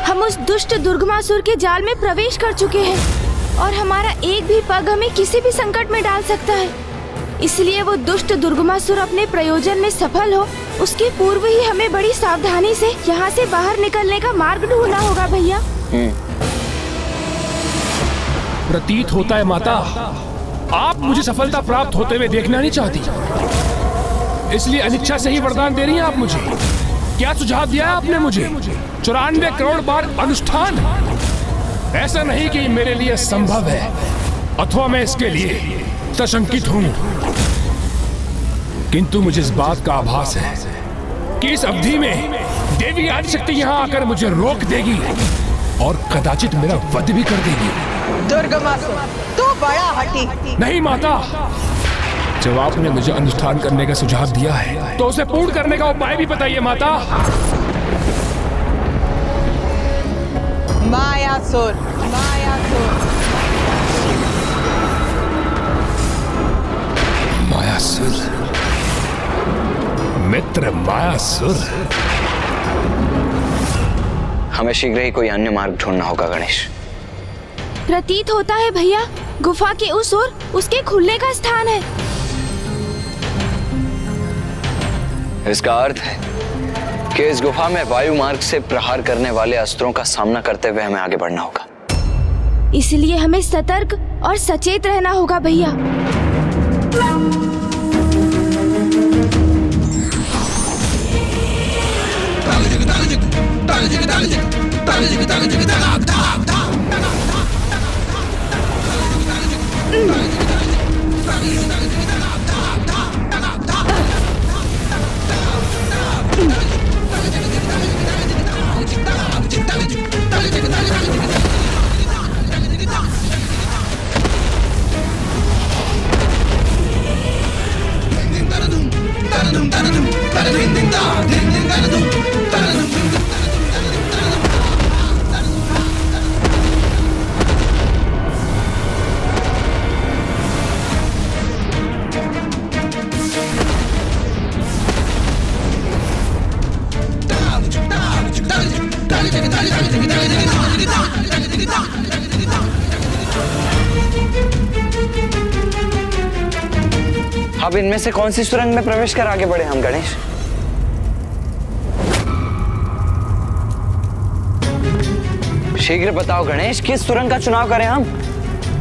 हम उस दुष्ट दुर्गमासुर के जाल में प्रवेश कर चुके हैं और हमारा एक भी पग हमें किसी भी संकट में डाल सकता है। इसलिए वो दुष्ट दुर्गमासुर अपने प्रयोजन में सफल हो उसके पूर्व ही हमें बड़ी सावधानी से यहाँ से बाहर निकलने का मार्ग ढूंढना होगा भैया। प्रतीत होता है माता, आप मुझे सफलता प्राप्त होते हुए देखना नहीं चाहती, इसलिए अनिच्छा से ही वरदान दे रही हैं आप मुझे। क्या सुझाव दिया है आपने मुझे? 94 करोड़ बार अनुष्ठान। ऐसा नहीं कि मेरे लिए संभव है अथवा मैं इसके लिए सशंकित हूं, किंतु मुझे इस बात का आभास है कि इस अवधि में देवी आदिशक्ति यहाँ आकर मुझे रोक देगी और कदाचित मेरा वध भी कर देगी। दुर्गमासुर, तू बड़ा हठी। नहीं माता, जब आपने मुझे अनुष्ठान करने का सुझाव दिया है तो उसे पूर्ण करने का उपाय भी बताइए माता। मायासुर, मायासुर, मायासुर, मित्र मायासुर। हमें शीघ्र ही कोई अन्य मार्ग ढूंढना होगा गणेश। प्रतीत होता है भैया, गुफा के उस ओर उसके खुलने का स्थान है। इसका अर्थ है कि इस गुफा में वायु मार्ग से प्रहार करने वाले अस्त्रों का सामना करते हुए हमें आगे बढ़ना होगा। इसलिए हमें सतर्क और सचेत रहना होगा भैया। अब इनमें से कौन सी सुरंग में प्रवेश कर आगे बढ़े हम गणेश? शीघ्र बताओ गणेश, किस सुरंग का चुनाव करें हम?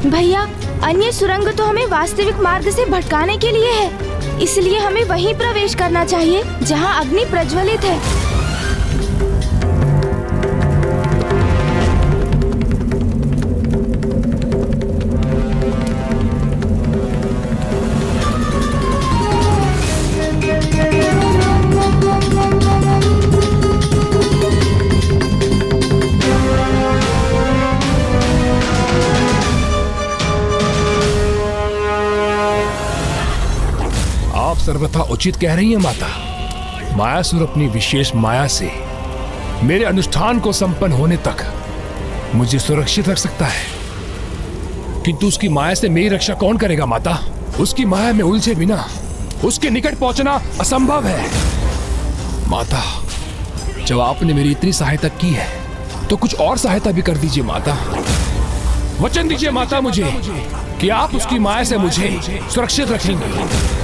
भैया, अन्य सुरंग तो हमें वास्तविक मार्ग से भटकाने के लिए है, इसलिए हमें वहीं प्रवेश करना चाहिए जहां अग्नि प्रज्वलित है। सर्वथा उचित कह रही है माता। मायासुर अपनी विशेष माया से मेरे अनुष्ठान को संपन्न होने तक मुझे सुरक्षित रख सकता है, किंतु उसकी माया से मेरी रक्षा कौन करेगा माता? उसकी माया में उलझे बिना उसके निकट पहुंचना असंभव है। माता, जब आपने मेरी इतनी सहायता की है तो कुछ और सहायता भी कर दीजिए माता। वचन दीजिए माता मुझे कि आप उसकी माया से मुझे सुरक्षित रखेंगे।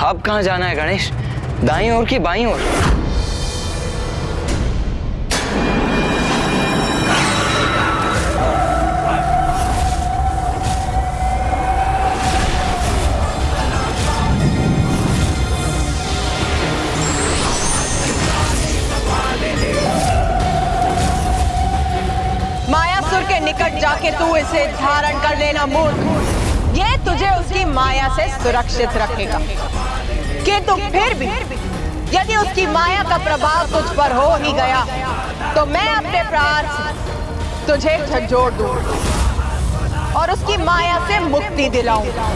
अब कहाँ जाना है गणेश? दाईं ओर की बाईं ओर? मायासुर के निकट जाके तू इसे धारण कर लेना मूर्ख। ये तुझे उसकी माया से सुरक्षित रखेगा, किंतु फिर भी यदि उसकी माया का प्रभाव तुझ पर हो ही गया तो मैं अपने प्राण से तुझे झंझोड़ दूंगा और उसकी माया से मुक्ति दिलाऊंगा।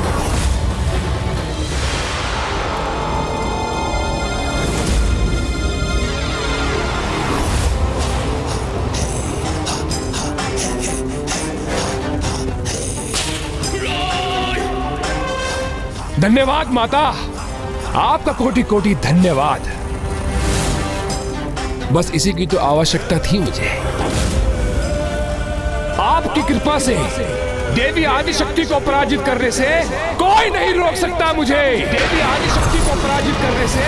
धन्यवाद माता, आपका कोटि कोटि धन्यवाद। बस इसी की तो आवश्यकता थी मुझे। आपकी कृपा से देवी आदिशक्ति को पराजित करने से कोई नहीं रोक सकता मुझे। देवी आदिशक्ति को पराजित करने से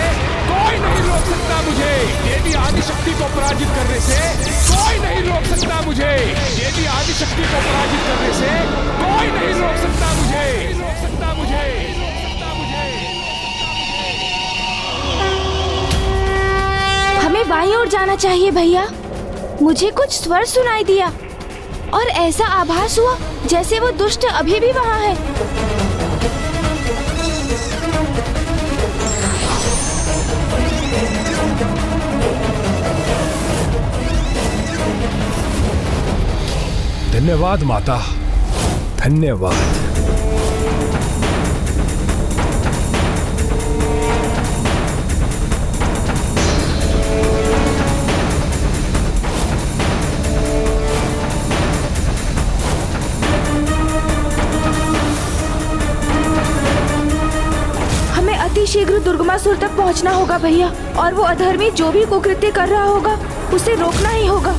कोई नहीं रोक सकता मुझे। देवी आदिशक्ति को पराजित करने से कोई नहीं रोक सकता मुझे। देवी आदिशक्ति को पराजित करने से कोई नहीं रोक सकता मुझे। हमें बाईं ओर जाना चाहिए भैया। मुझे कुछ स्वर सुनाई दिया और ऐसा आभास हुआ जैसे वो दुष्ट अभी भी वहाँ है। धन्यवाद माता, धन्यवाद। शीघ्र दुर्गमासुर तक पहुंचना होगा भैया, और वो अधर्मी जो भी कुकृत्य कर रहा होगा उसे रोकना ही होगा।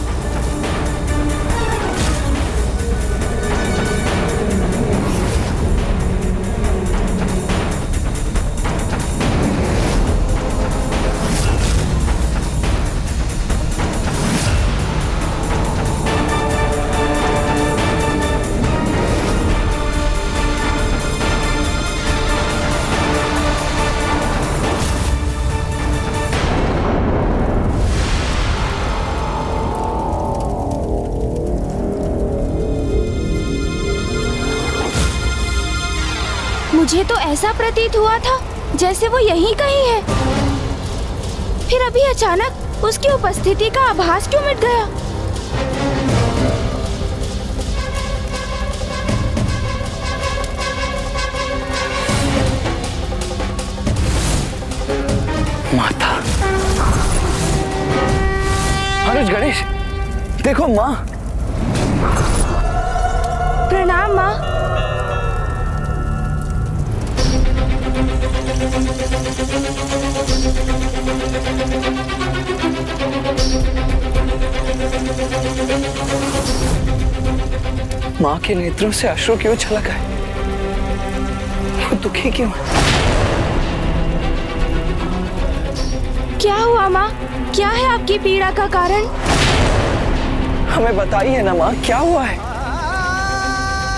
मुझे तो ऐसा प्रतीत हुआ था जैसे वो यहीं कहीं है, फिर अभी अचानक उसकी उपस्थिति का आभास क्यों मिट गया? माता, अनुज, गणेश, देखो माँ। प्रणाम माँ। माँ के नेत्रों से अश्रु क्यों छलक आए? वो दुखी क्यों है? क्या हुआ माँ? क्या है आपकी पीड़ा का कारण? हमें बताइए ना माँ, क्या हुआ है?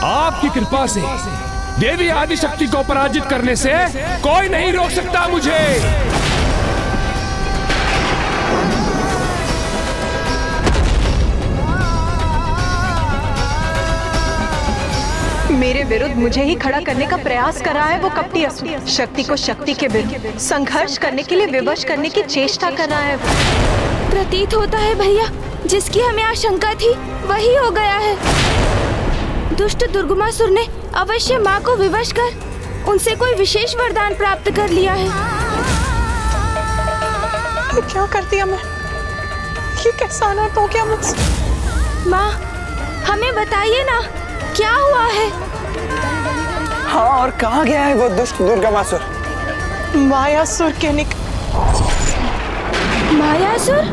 आपकी कृपा से देवी आदिशक्ति को पराजित करने से कोई नहीं रोक सकता मुझे। मेरे विरुद्ध मुझे ही खड़ा करने का प्रयास कर रहा है वो कपटी असुर। शक्ति को शक्ति के विरुद्ध संघर्ष करने के लिए विवश करने की चेष्टा कर रहा है वो। प्रतीत होता है भैया, जिसकी हमें आशंका थी वही हो गया है। दुष्ट दुर्गमासुर ने अवश्य माँ को विवश कर उनसे कोई विशेष वरदान प्राप्त कर लिया है। क्या कर दिया मैं? ये कैसा अनर्थ हो गया मुझसे? माँ, हमें बताइए ना, क्या हुआ है? हाँ, और कहाँ गया है वो दुष्ट दुर्गमासुर? मायासुर के मायासुर?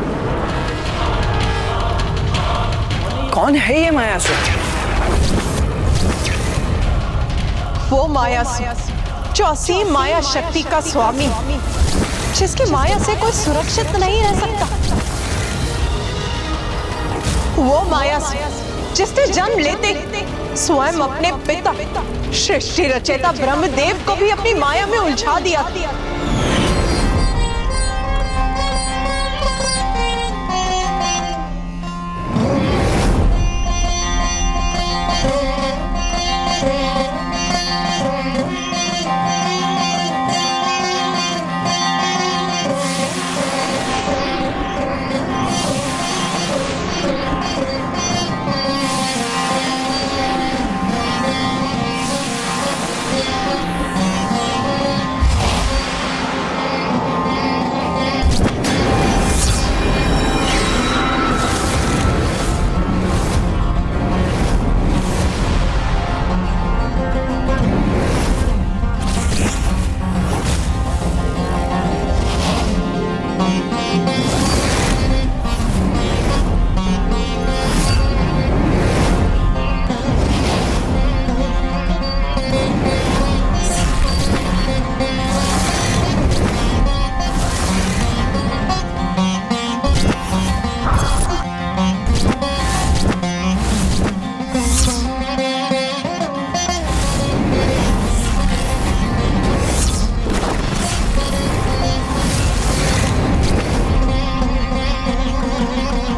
कौन है ये मायासुर? वो मायासुर जो असीम माया शक्ति का स्वामी, जिसकी माया से कोई सुरक्षित नहीं रह सकता। वो मायासुर जिसने जन्म लेते स्वयं अपने पिता सृष्टि रचयिता ब्रह्मदेव को भी अपनी माया में उलझा दिया।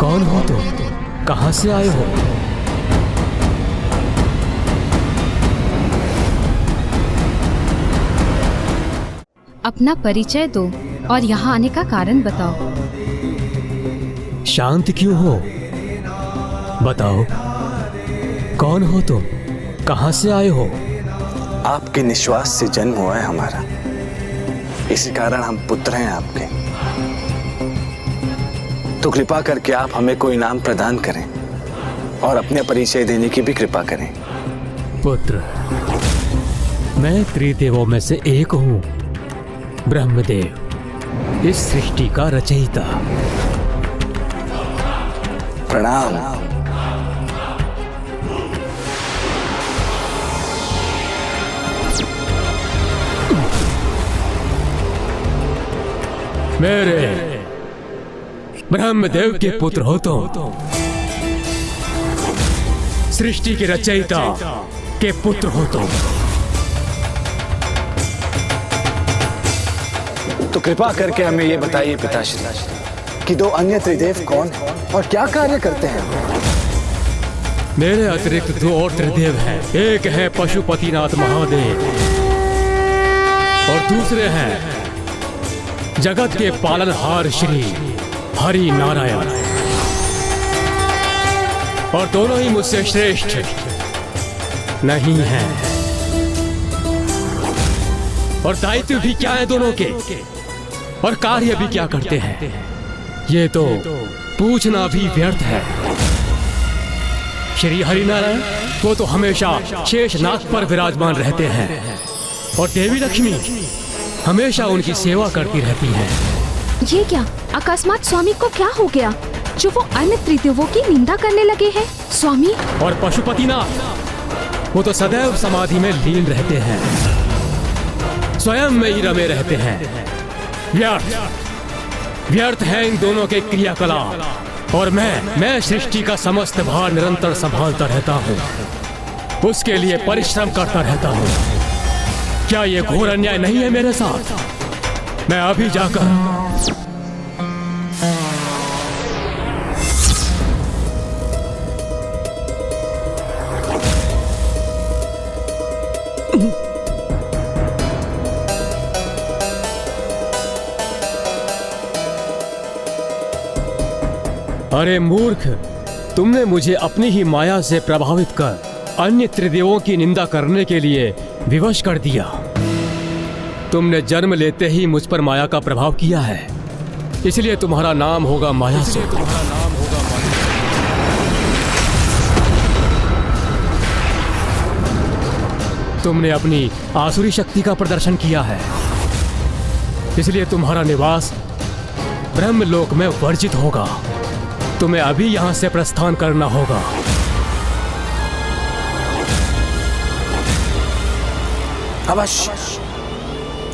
कौन हो तुम? कहां से आए हो? अपना परिचय दो और यहाँ आने का कारण बताओ। शांत क्यों हो? बताओ, कौन हो तुम? कहां से आए हो? आपके निश्वास से जन्म हुआ है हमारा, इसी कारण हम पुत्र हैं आपके। तो कृपा करके आप हमें कोई इनाम प्रदान करें और अपने परिचय देने की भी कृपा करें। पुत्र, मैं त्रिदेवों में से एक हूं, ब्रह्मदेव, इस सृष्टि का रचयिता। प्रणाम। मेरे ब्रह्मदेव के पुत्र हो तुम, सृष्टि के रचयिता के पुत्र हो तुम। तो कृपा करके हमें ये बताइए पिताश्री कि दो अन्य त्रिदेव कौन हैं और क्या कार्य करते हैं? मेरे अतिरिक्त दो और त्रिदेव हैं। एक है पशुपतिनाथ महादेव और दूसरे हैं जगत के पालनहार श्री हरि नारायण। और दोनों ही मुझसे श्रेष्ठ नहीं हैं। और दायित्व भी क्या है दोनों के, और कार्य भी क्या करते हैं, ये तो पूछना भी व्यर्थ है। श्री हरिनारायण वो तो हमेशा शेषनाग पर विराजमान रहते हैं और देवी लक्ष्मी हमेशा उनकी सेवा करती रहती हैं। ये क्या? अकस्मात स्वामी को क्या हो गया जो वो अन्य त्रिदेवों की निंदा करने लगे हैं? स्वामी और पशुपतिनाथ, वो तो सदैव समाधि में लीन रहते हैं, स्वयं में ही रमे रहते हैं। व्यर्थ है इन दोनों के क्रियाकलाप। और मैं सृष्टि का समस्त भार निरंतर संभालता रहता हूँ, उसके लिए परिश्रम करता रहता हूँ। क्या ये घोर अन्याय नहीं है मेरे साथ? मैं अभी जाकर अरे मूर्ख, तुमने मुझे अपनी ही माया से प्रभावित कर अन्य त्रिदेवों की निंदा करने के लिए विवश कर दिया। तुमने जन्म लेते ही मुझ पर माया का प्रभाव किया है, इसलिए तुम्हारा नाम होगा मायासुर। तुमने अपनी आसुरी शक्ति का प्रदर्शन किया है, इसलिए तुम्हारा निवास ब्रह्मलोक में वर्जित होगा। तुम्हें अभी यहां से प्रस्थान करना होगा।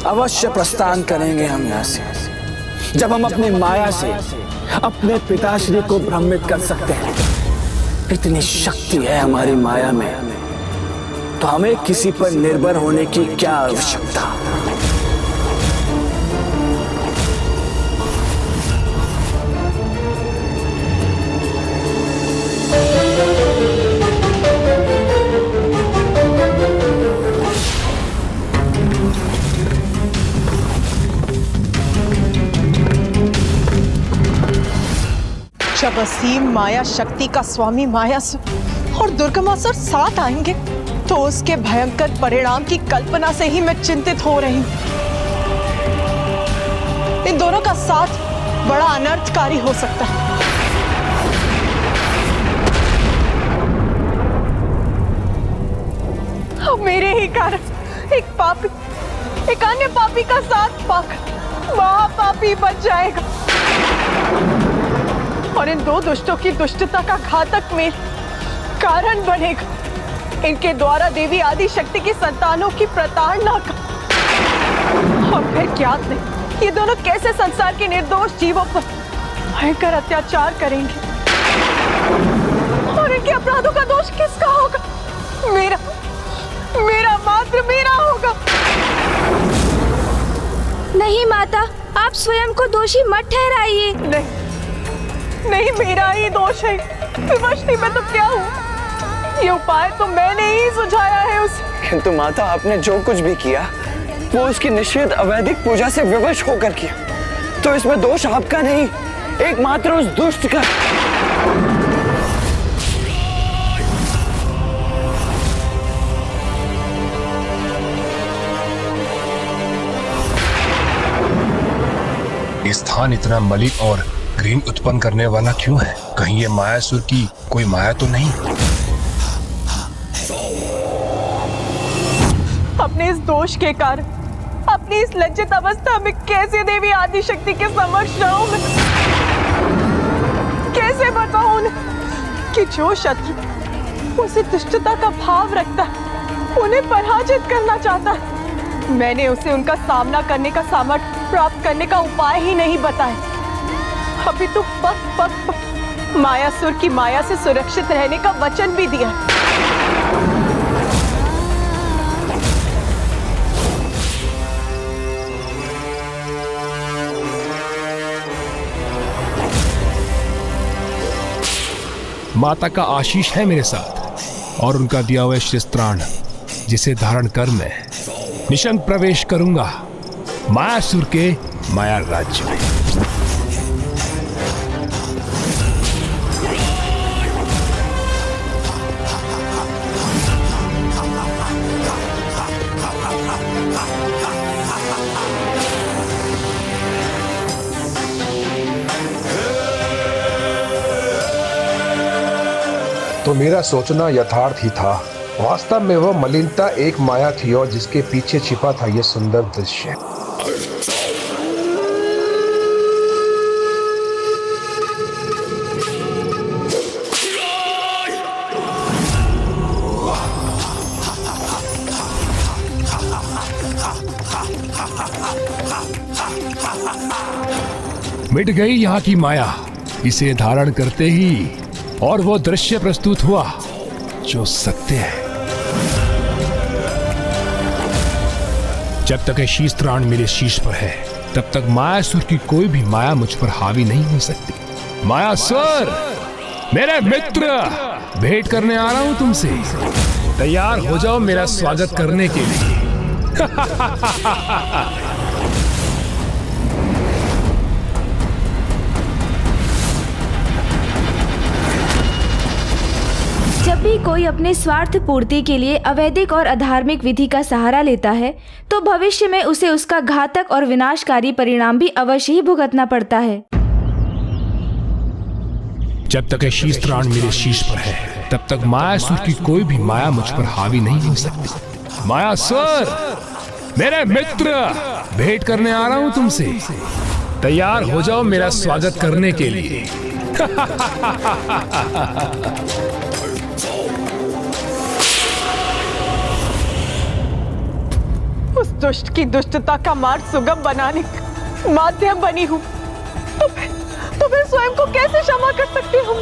अवश्य प्रस्थान करेंगे हम यहाँ से, जब हम अपनी माया से अपने पिताश्री को भ्रमित कर सकते हैं। इतनी शक्ति है हमारी माया में, तो हमें किसी पर निर्भर होने की क्या आवश्यकता। जब असीम माया शक्ति का स्वामी मायासुर और दुर्गमासुर साथ आएंगे तो उसके भयंकर परिणाम की कल्पना से ही मैं चिंतित हो रही हूं। इन दोनों का साथ बड़ा अनर्थकारी हो सकता है। अब मेरे ही कारण एक अन्य पापी का साथ पाकर महापापी बच जाएगा और इन दो दुष्टों की दुष्टता का घातक मेल कारण बनेगा। इनके द्वारा देवी आदि शक्ति की संतानों की प्रताड़ना का। और फिर ज्ञात नहीं ये दोनों कैसे संसार के निर्दोष जीवों पर भयंकर अत्याचार करेंगे और इनके अपराधों का दोष किसका होगा? मेरा मात्र मेरा होगा। नहीं माता, आप स्वयं को दोषी मत ठहराइए। नहीं, मेरा ही दोष है। विवशनी में तो क्या हूँ? ये उपाय तो मैंने ही सुझाया है उसे। किंतु माता, आपने जो कुछ भी किया वो उसकी निषेध अवैधिक पूजा से विवश होकर किया, तो इसमें दोष आपका नहीं, एकमात्र उस दुष्ट का। ये स्थान इतना मलिन और ग्रीन उत्पन्न करने वाला क्यों है? कहीं ये मायासुर की कोई माया तो नहीं? अपने इस दोष के कारण, अपनी इस लज्जित अवस्था में कैसे देवी आदि शक्ति के समक्ष रहूं मैं? कैसे बताऊं उन्हें कि जो शत्रु उसे दुष्टता का भाव रखता है, उन्हें पराजित करना चाहता है, मैंने उसे उनका सामना करने का सामर्थ्य प्राप्त करने का उपाय ही नहीं बताया। अभी तो पक मायासुर की माया से सुरक्षित रहने का वचन भी दिया। माता का आशीष है मेरे साथ और उनका दिया हुआ शस्त्राण, जिसे धारण कर मैं निशंक प्रवेश करूंगा मायासुर के माया राज्य में। तो मेरा सोचना यथार्थ ही था। वास्तव में वह मलिनता एक माया थी और जिसके पीछे छिपा था यह सुंदर दृश्य। मिट गई यहाँ की माया इसे धारण करते ही, और वो दृश्य प्रस्तुत हुआ जो सत्य है। जब तक ये शीश त्राण मेरे शीश पर है, तब तक मायासुर की कोई भी माया मुझ पर हावी नहीं हो सकती। मायासुर, मेरे मित्र, भेंट करने आ रहा हूं तुमसे। तैयार हो जाओ मेरा स्वागत करने के लिए। जब भी कोई अपने स्वार्थ पूर्ति के लिए अवैधिक और अधार्मिक विधि का सहारा लेता है, तो भविष्य में उसे उसका घातक और विनाशकारी परिणाम भी अवश्य ही भुगतना पड़ता है। जब तक ये शीश त्राण मेरे शीश पर है, तब तक मायासुर की कोई भी माया मुझ पर हावी नहीं हो सकती। मायासुर, मेरे मित्र, भेंट करने आ रहा हूं तुमसे। तैयार हो जाओ मेरा स्वागत करने के लिए। उस दुष्ट की दुष्टता का मार्ग सुगम बनाने का माध्यम बनी हूँ, तो मैं स्वयं को कैसे क्षमा कर सकती हूँ?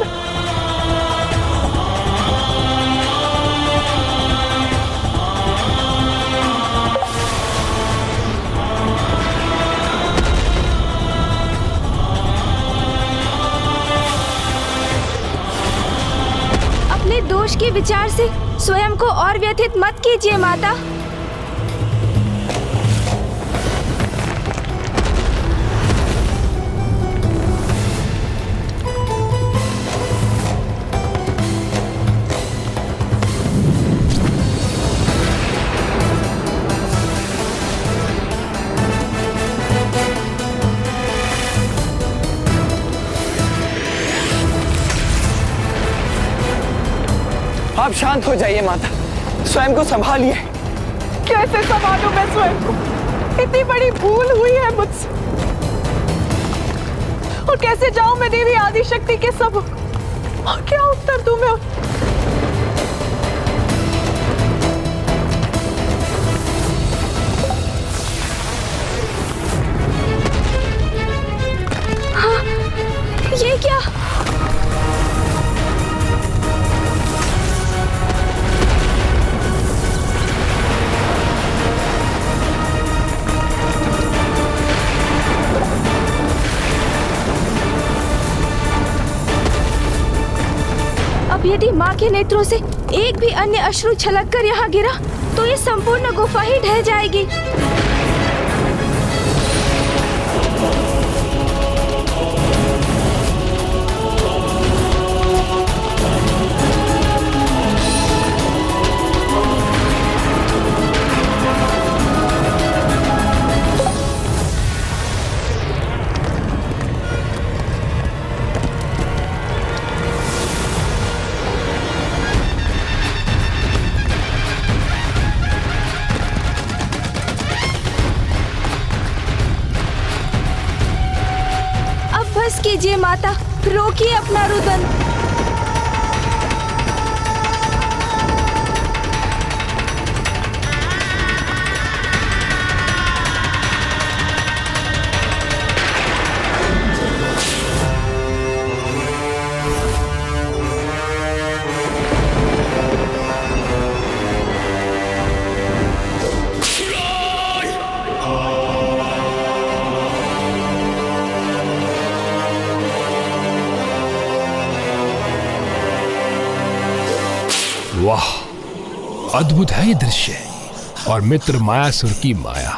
अपने दोष के विचार से स्वयं को और व्यथित मत कीजिए माता। आप शांत हो जाइए माता, स्वयं को संभालिए। कैसे संभालूं मैं स्वयं को? इतनी बड़ी भूल हुई है मुझसे, और कैसे जाऊं मैं देवी आदिशक्ति के सब, और क्या उत्तर दूं मैं? हाँ, ये क्या? यदि माँ के नेत्रों से एक भी अन्य अश्रु छलक कर यहाँ गिरा, तो ये संपूर्ण गुफा ही ढह जाएगी। कीजिए माता, रोकिए अपना रुदन। वाह, अद्भुत है ये दृश्य। और मित्र मायासुर की माया,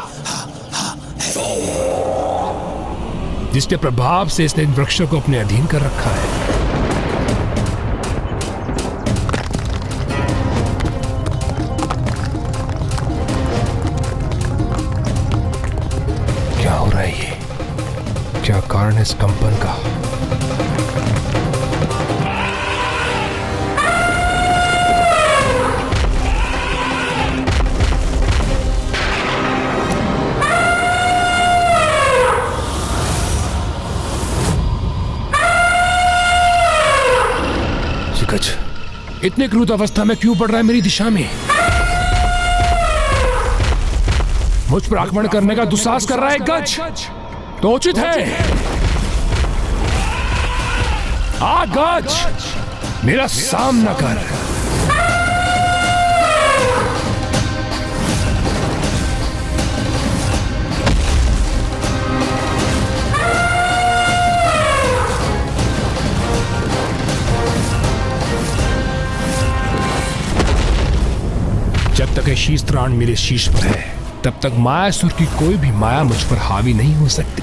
जिसके प्रभाव से इसने इन वृक्षों को अपने अधीन कर रखा है। क्या हो रहा है ये? क्या कारण है इस कंपन का? इतने क्रूर अवस्था में क्यों पड़ रहा है मेरी दिशा में? मुझ पर आक्रमण करने का दुस्साहस कर रहा है गज, तो उचित है आ गज, मेरा सामना कर। जब तक ये शीश त्राण मेरे शीश पर है, तब तक मायासुर की कोई भी माया मुझ पर हावी नहीं हो सकती।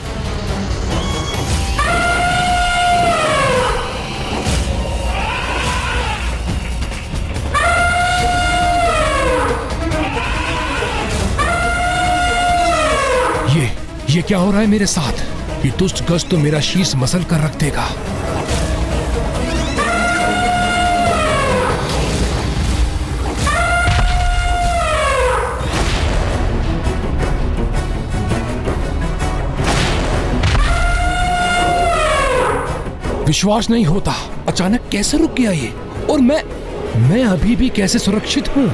ये क्या हो रहा है मेरे साथ? ये दुष्ट गज तो मेरा शीश मसल कर रख देगा। विश्वास नहीं होता, अचानक कैसे रुक गया ये, और मैं अभी भी कैसे सुरक्षित हूं।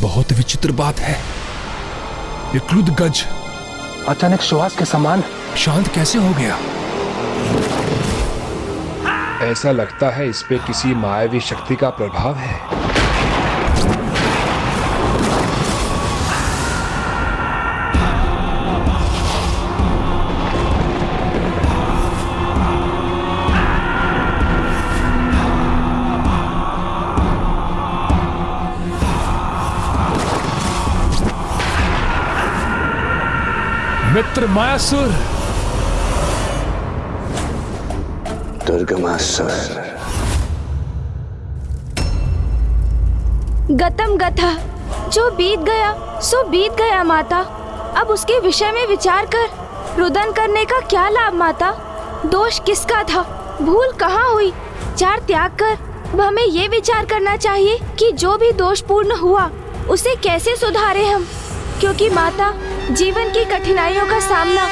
बहुत विचित्र बात है, ये क्रुद्ध गज अचानक सुहास के समान शांत कैसे हो गया? ऐसा लगता है इस पे किसी मायावी शक्ति का प्रभाव है। मित्र मायासुर, दुर्गमासुर, गतम गथा, जो बीत गया सो बीत गया माता। अब उसके विषय में विचार कर रुदन करने का क्या लाभ माता? दोष किसका था, भूल कहाँ हुई? चार त्याग कर अब हमें ये विचार करना चाहिए कि जो भी दोषपूर्ण हुआ उसे कैसे सुधारे हम, क्योंकि माता जीवन की कठिनाइयों का सामना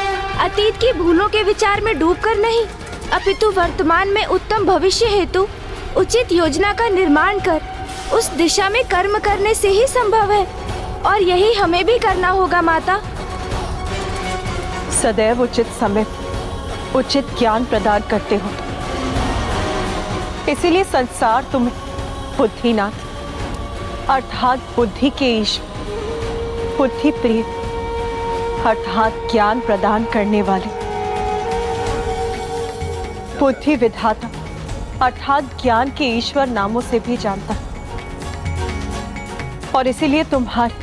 अतीत की भूलों के विचार में डूबकर नहीं, अपितु वर्तमान में उत्तम भविष्य हेतु उचित योजना का निर्माण कर उस दिशा में कर्म करने से ही संभव है, और यही हमें भी करना होगा माता। सदैव उचित समय उचित ज्ञान प्रदान करते हो, इसीलिए संसार तुम्हें बुद्धिनाथ अर्थात बुद्धि के ईश्वर, बुद्धि प्रिय अर्थात ज्ञान प्रदान करने वाले, बुद्धि विधाता अर्थात ज्ञान के ईश्वर नामों से भी जानता है, और इसीलिए तुम्हारे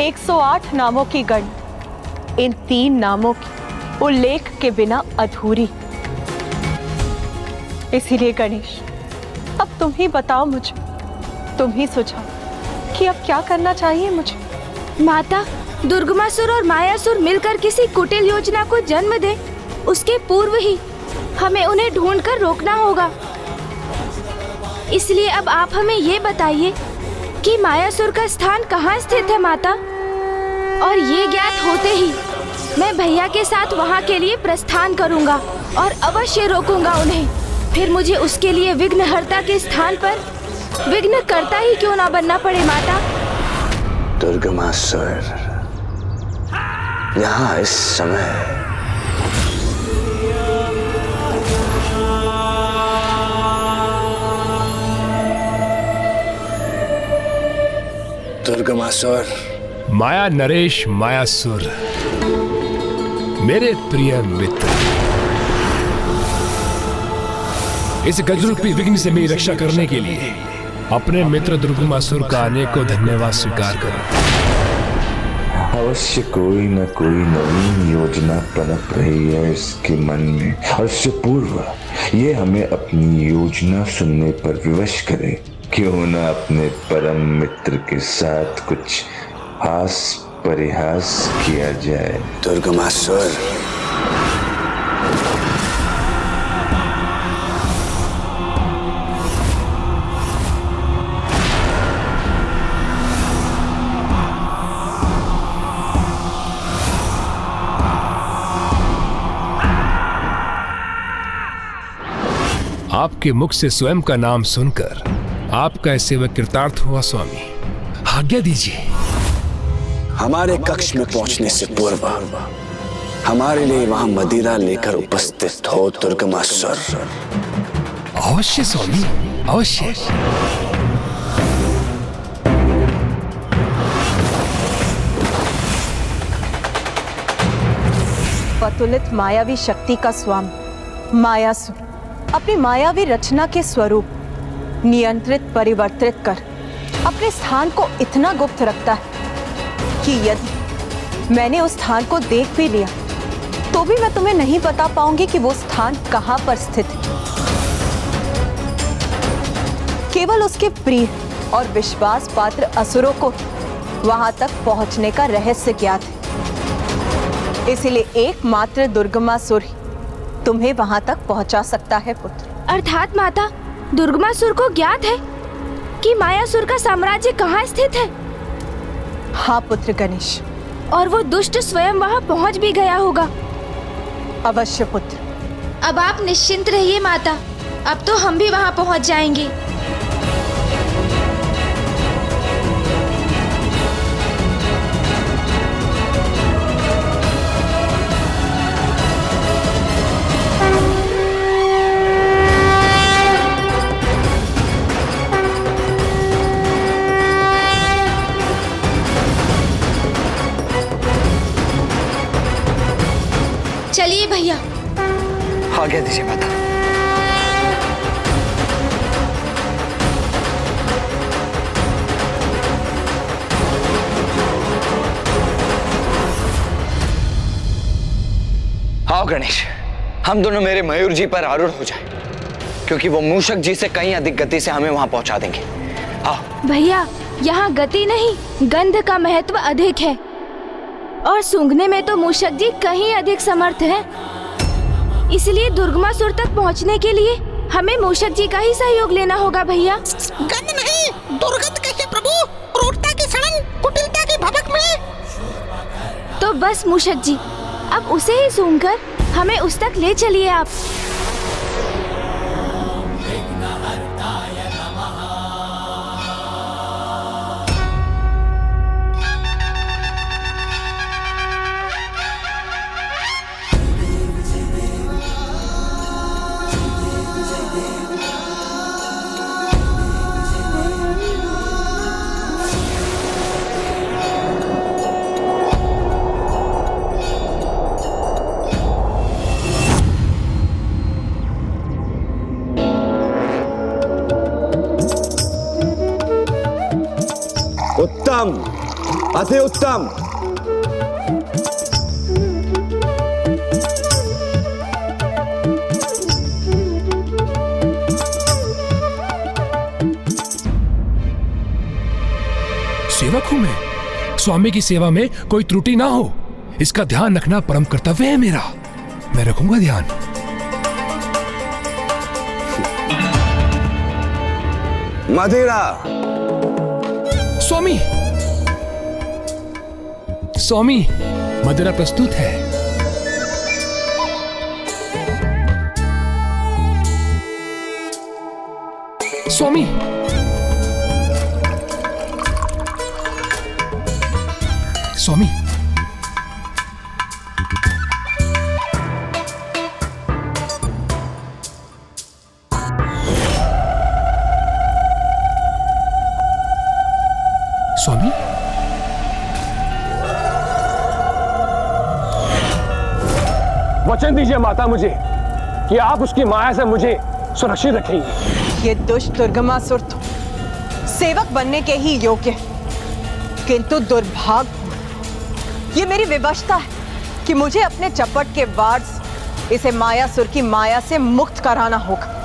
108 नामों की गणना इन 3 नामों के उल्लेख के बिना अधूरी। इसीलिए गणेश, अब तुम ही बताओ मुझे, तुम ही सुझाओ कि अब क्या करना चाहिए मुझे। माता, दुर्गमासुर और मायासुर मिलकर किसी कुटिल योजना को जन्म दे, उसके पूर्व ही हमें उन्हें ढूंढकर रोकना होगा। इसलिए अब आप हमें ये बताइए कि मायासुर का स्थान कहाँ स्थित है माता, और ये ज्ञात होते ही मैं भैया के साथ वहाँ के लिए प्रस्थान करूँगा और अवश्य रोकूंगा उन्हें। फिर मुझे उसके लिए विघ्नहर्ता के स्थान पर विघ्नकर्ता ही क्यों ना बनना पड़े माता। दुर्गमासुर, यहाँ इस समय दुर्गमासुर, माया नरेश मायासुर, मेरे प्रिय मित्र, इस गजरूपी विघ्न से मेरी रक्षा करने के लिए अपने मित्र दुर्गमासुर का अनेकों धन्यवाद स्वीकार करो। अवश्य कोई न कोई नवीन योजना पनप रही है इसके मन में, और इससे पूर्व ये हमें अपनी योजना सुनने पर विवश करे। क्यों न अपने परम मित्र के साथ कुछ हास परिहास किया जाए। दुर्गमासुर, आपके मुख से स्वयं का नाम सुनकर आपका सेवक कृतार्थ हुआ स्वामी, आज्ञा दीजिए। हमारे कक्ष में पहुंचने से पूर्व हमारे लिए वहां मदिरा लेकर उपस्थित हो दुर्गमासुर। अवश्य स्वामी, अवश्य। पतुलित मायावी शक्ति का स्वामी मायासुर अपनी मायावी रचना के स्वरूप नियंत्रित परिवर्तित कर अपने स्थान को इतना गुप्त रखता है कि यदि मैंने उस स्थान को देख भी लिया तो भी मैं तुम्हें नहीं बता पाऊंगी कि वो स्थान कहां पर स्थित है। केवल उसके प्रिय और विश्वास पात्र असुरों को वहां तक पहुंचने का रहस्य ज्ञात है। इसीलिए एकमात्र दुर्गमासुर ही तुम्हें वहां तक पहुंचा सकता है पुत्र। अर्थात माता, दुर्गमासुर को ज्ञात है कि मायासुर का साम्राज्य कहाँ स्थित है? हाँ पुत्र गणेश। और वो दुष्ट स्वयं वहाँ पहुँच भी गया होगा। अवश्य पुत्र। अब आप निश्चिंत रहिए माता, अब तो हम भी वहाँ पहुँच जाएंगे। चलिए भैया। आज्ञा दीजिए माता। आओ गणेश, हम दोनों मेरे मयूर जी पर आरूढ़ हो जाए, क्योंकि वो मूषक जी से कहीं अधिक गति से हमें वहां पहुंचा देंगे। आओ। भैया, यहाँ गति नहीं, गंध का महत्व अधिक है और सूंघने में तो मूषक जी कहीं अधिक समर्थ हैं। इसलिए दुर्गमासुर तक पहुँचने के लिए हमें मूषक जी का ही सहयोग लेना होगा भैया। गंध नहीं, दुर्गंध कहिए प्रभु, क्रूरता की सड़न, कुटिलता की भभक में। तो बस मूषक जी, अब उसे ही सूंघकर हमें उस तक ले चलिए आप। उत्तम, अति उत्तम। सेवक हूं मैं, स्वामी की सेवा में कोई त्रुटि ना हो, इसका ध्यान रखना परम कर्तव्य है मेरा। मैं रखूंगा ध्यान। मदिरा। स्वामी, स्वामी, मदिरा प्रस्तुत है। स्वामी, स्वामी, स्वामी, वचन दीजिए माता मुझे कि आप उसकी माया से मुझे सुरक्षित रखेंगे। ये दुष्ट दुर्गमासुर तो सेवक बनने के ही योग्य है, किंतु दुर्भाग्य ये मेरी विवशता है कि मुझे अपने चपट के वार से इसे मायासुर की माया से मुक्त कराना होगा।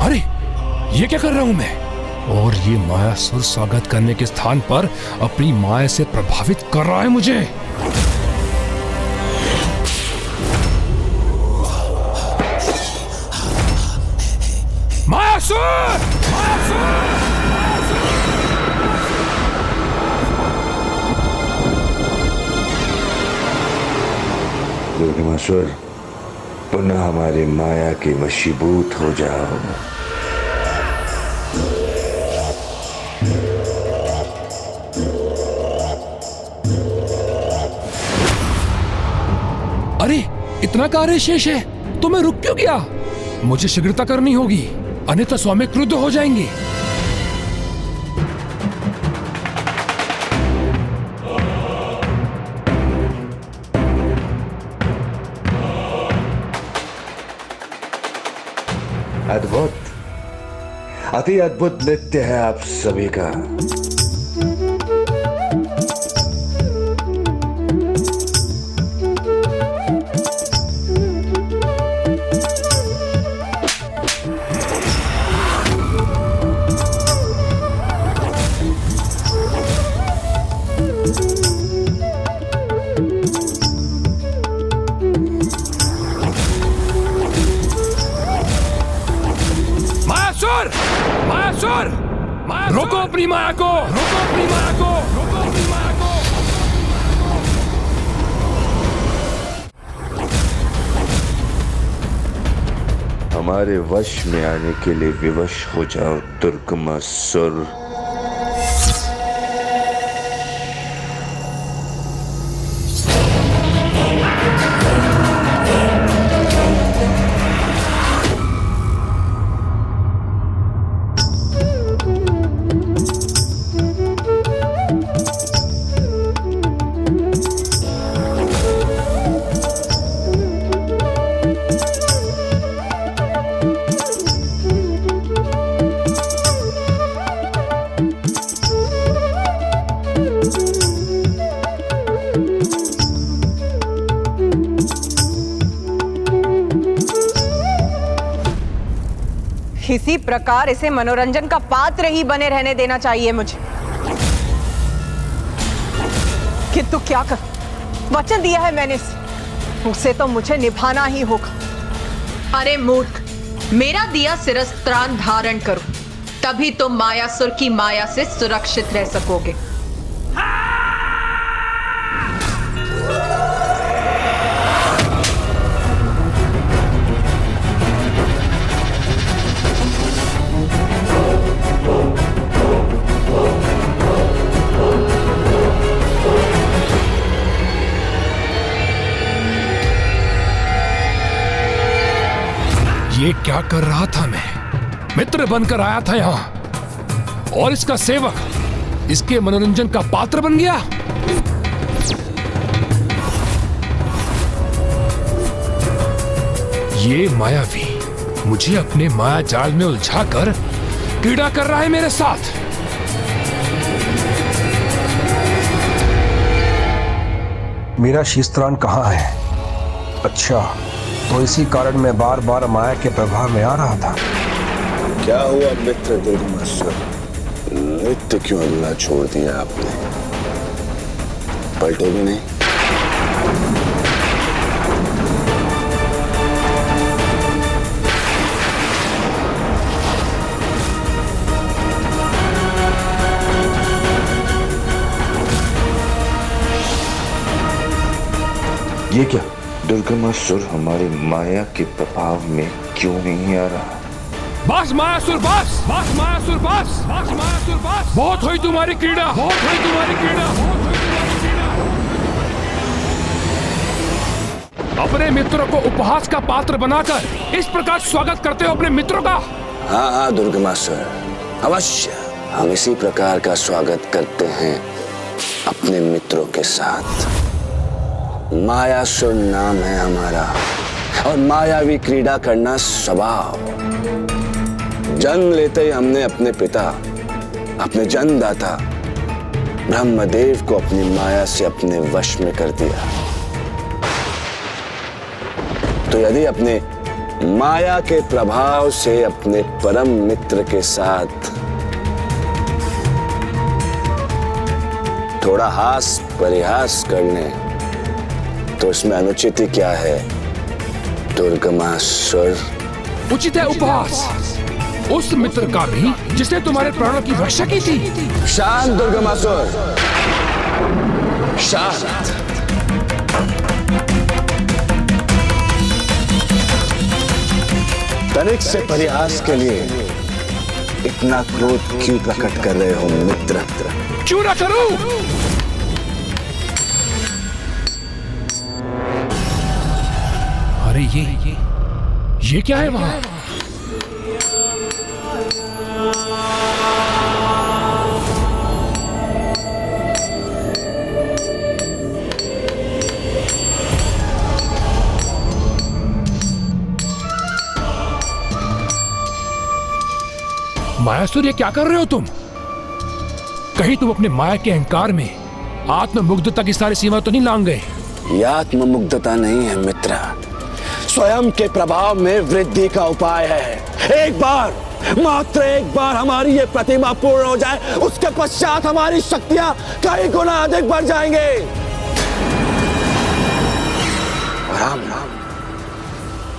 अरे, ये क्या कर रहा हूं मैं? और ये मायासुर स्वागत करने के स्थान पर अपनी माया से प्रभावित कर रहा है मुझे। दुर्गमासुर, पुनः हमारे माया के वशीभूत हो जाओ। अरे इतना कार्य शेष है तो मैं रुक क्यों गया? मुझे शीघ्रता करनी होगी, अन्यथा स्वामी क्रुद्ध हो जाएंगे। अद्भुत, अति अद्भुत नृत्य है आप सभी का। रोको अपनी माया को, रोको अपनी माया को, रोको अपनी माया को। हमारे वश में आने के लिए विवश हो जाओ दुर्गमासुर। इसी प्रकार इसे मनोरंजन का पात्र ही बने रहने देना चाहिए मुझे। किंतु क्या कर, वचन दिया है मैंने, उसे तो मुझे निभाना ही होगा। अरे मूर्ख, मेरा दिया शिरस्त्राण धारण करो, तभी तुम मायासुर की माया से सुरक्षित रह सकोगे। ये क्या कर रहा था मैं? मित्र बनकर आया था यहां और इसका सेवक इसके मनोरंजन का पात्र बन गया। ये मायावी मुझे अपने माया जाल में उलझाकर क्रीड़ा कर रहा है मेरे साथ। मेरा शीस्त्राण कहाँ है? अच्छा, तो इसी कारण मैं बार बार माया के प्रभाव में आ रहा था। क्या हुआ मित्र दुर्गमासुर? नृत्य क्यों अगला छोड़ दिया आपने? पलटोगे नहीं? ये क्या? दुर्गमासुर हमारी माया के प्रभाव में क्यों नहीं आ रहा? बस मायासुर बस, बस मायासुर बस, बस मायासुर बस। बहुत हुई तुम्हारी क्रीड़ा, बहुत हुई तुम्हारी क्रीड़ा, बहुत हुई तुम्हारी क्रीड़ा। अपने मित्रों को उपहास का पात्र बनाकर इस प्रकार स्वागत करते हो अपने मित्रों का? हाँ हाँ दुर्गमासुर, अवश्य हम इसी प्रकार का स्वागत करते हैं अपने मित्रों के साथ। मायासुर नाम है हमारा और मायावी क्रीड़ा करना स्वभाव। जन्म लेते ही हमने अपने पिता, अपने जन्मदाता ब्रह्मदेव को अपनी माया से अपने वश में कर दिया। तो यदि अपने माया के प्रभाव से अपने परम मित्र के साथ थोड़ा हास परिहास कर लें तो इसमें अनुचित क्या है दुर्गमासुर? उचित है उपहास उस मित्र का भी जिसने तुम्हारे प्राणों की रक्षा की थी। शांत दुर्गमासुर, शांत। तनिक से परिहास के लिए इतना क्रोध क्यों प्रकट कर रहे हो मित्र? क्यों ना करूं? अरे ये क्या है वहां? मायासुर, ये क्या कर रहे हो तुम? कहीं तुम अपने माया के अहंकार में आत्ममुग्धता की सारी सीमा तो नहीं लांग गए? ये आत्ममुग्धता नहीं है मित्र, स्वयं के प्रभाव में वृद्धि का उपाय है। एक बार, मात्र एक बार हमारी ये प्रतिमा पूर्ण हो जाए, उसके पश्चात हमारी शक्तियां कई गुना अधिक बढ़ जाएंगे और हम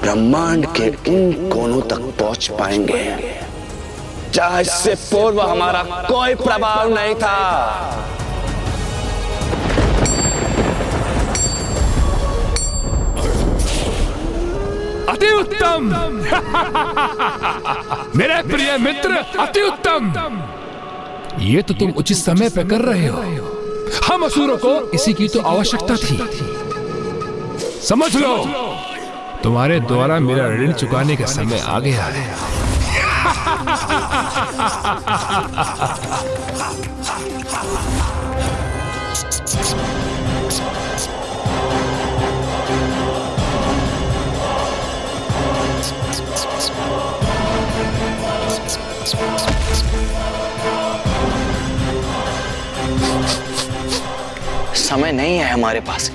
ब्रह्मांड के उन कोनों तक पहुंच पाएंगे जहां इससे पूर्व हमारा कोई प्रभाव नहीं था। अति उत्तम। मेरे प्रिय मित्र, अति उत्तम। ये तो तुम उचित समय पे कर रहे हो। हम असुरों को इसी की तो आवश्यकता थी। समझ लो, तुम्हारे द्वारा मेरा ऋण चुकाने का समय आ गया है। समय नहीं है हमारे पास।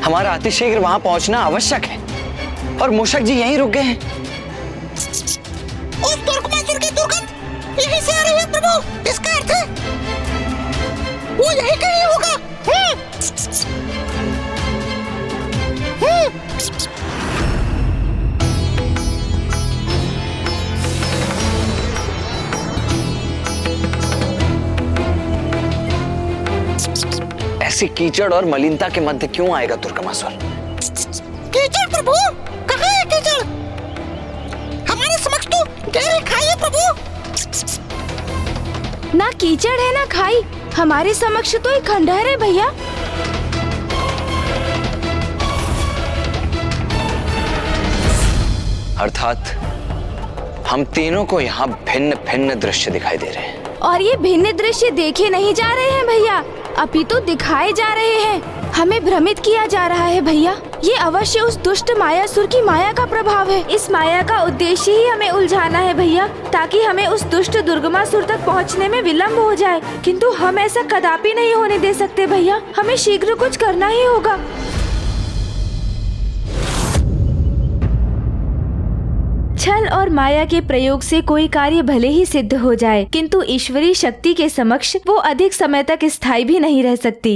हमारा अतिशीघ्र वहां पहुंचना आवश्यक है और मूषक जी यहीं रुक गए हैं। उस दुर्गमासुर की दुर्गंध यहीं से आ रही है प्रभु। इसका अर्थ है वो यहीं कहीं होगा। ऐसी कीचड़ और मलिनता के मध्य क्यों आएगा दुर्गमासुर? कीचड़ प्रभु? कहाँ है कीचड़? हमारे समक्ष तो गहरी खाई है प्रभु। ना कीचड़ है ना खाई, हमारे समक्ष तो एक खंडहर है भैया। अर्थात हम तीनों को यहाँ भिन्न भिन्न दृश्य दिखाई दे रहे हैं। और ये भिन्न दृश्य देखे नहीं जा रहे हैं भैया, अपितु दिखाए जा रहे हैं। हमें भ्रमित किया जा रहा है भैया। ये अवश्य उस दुष्ट मायासुर की माया का प्रभाव है। इस माया का उद्देश्य ही हमें उलझाना है भैया, ताकि हमें उस दुष्ट दुर्गमासुर तक पहुंचने में विलंब हो जाए। किंतु हम ऐसा कदापि नहीं होने दे सकते भैया, हमें शीघ्र कुछ करना ही होगा। छल और माया के प्रयोग से कोई कार्य भले ही सिद्ध हो जाए, किंतु ईश्वरीय शक्ति के समक्ष वो अधिक समय तक स्थायी भी नहीं रह सकती।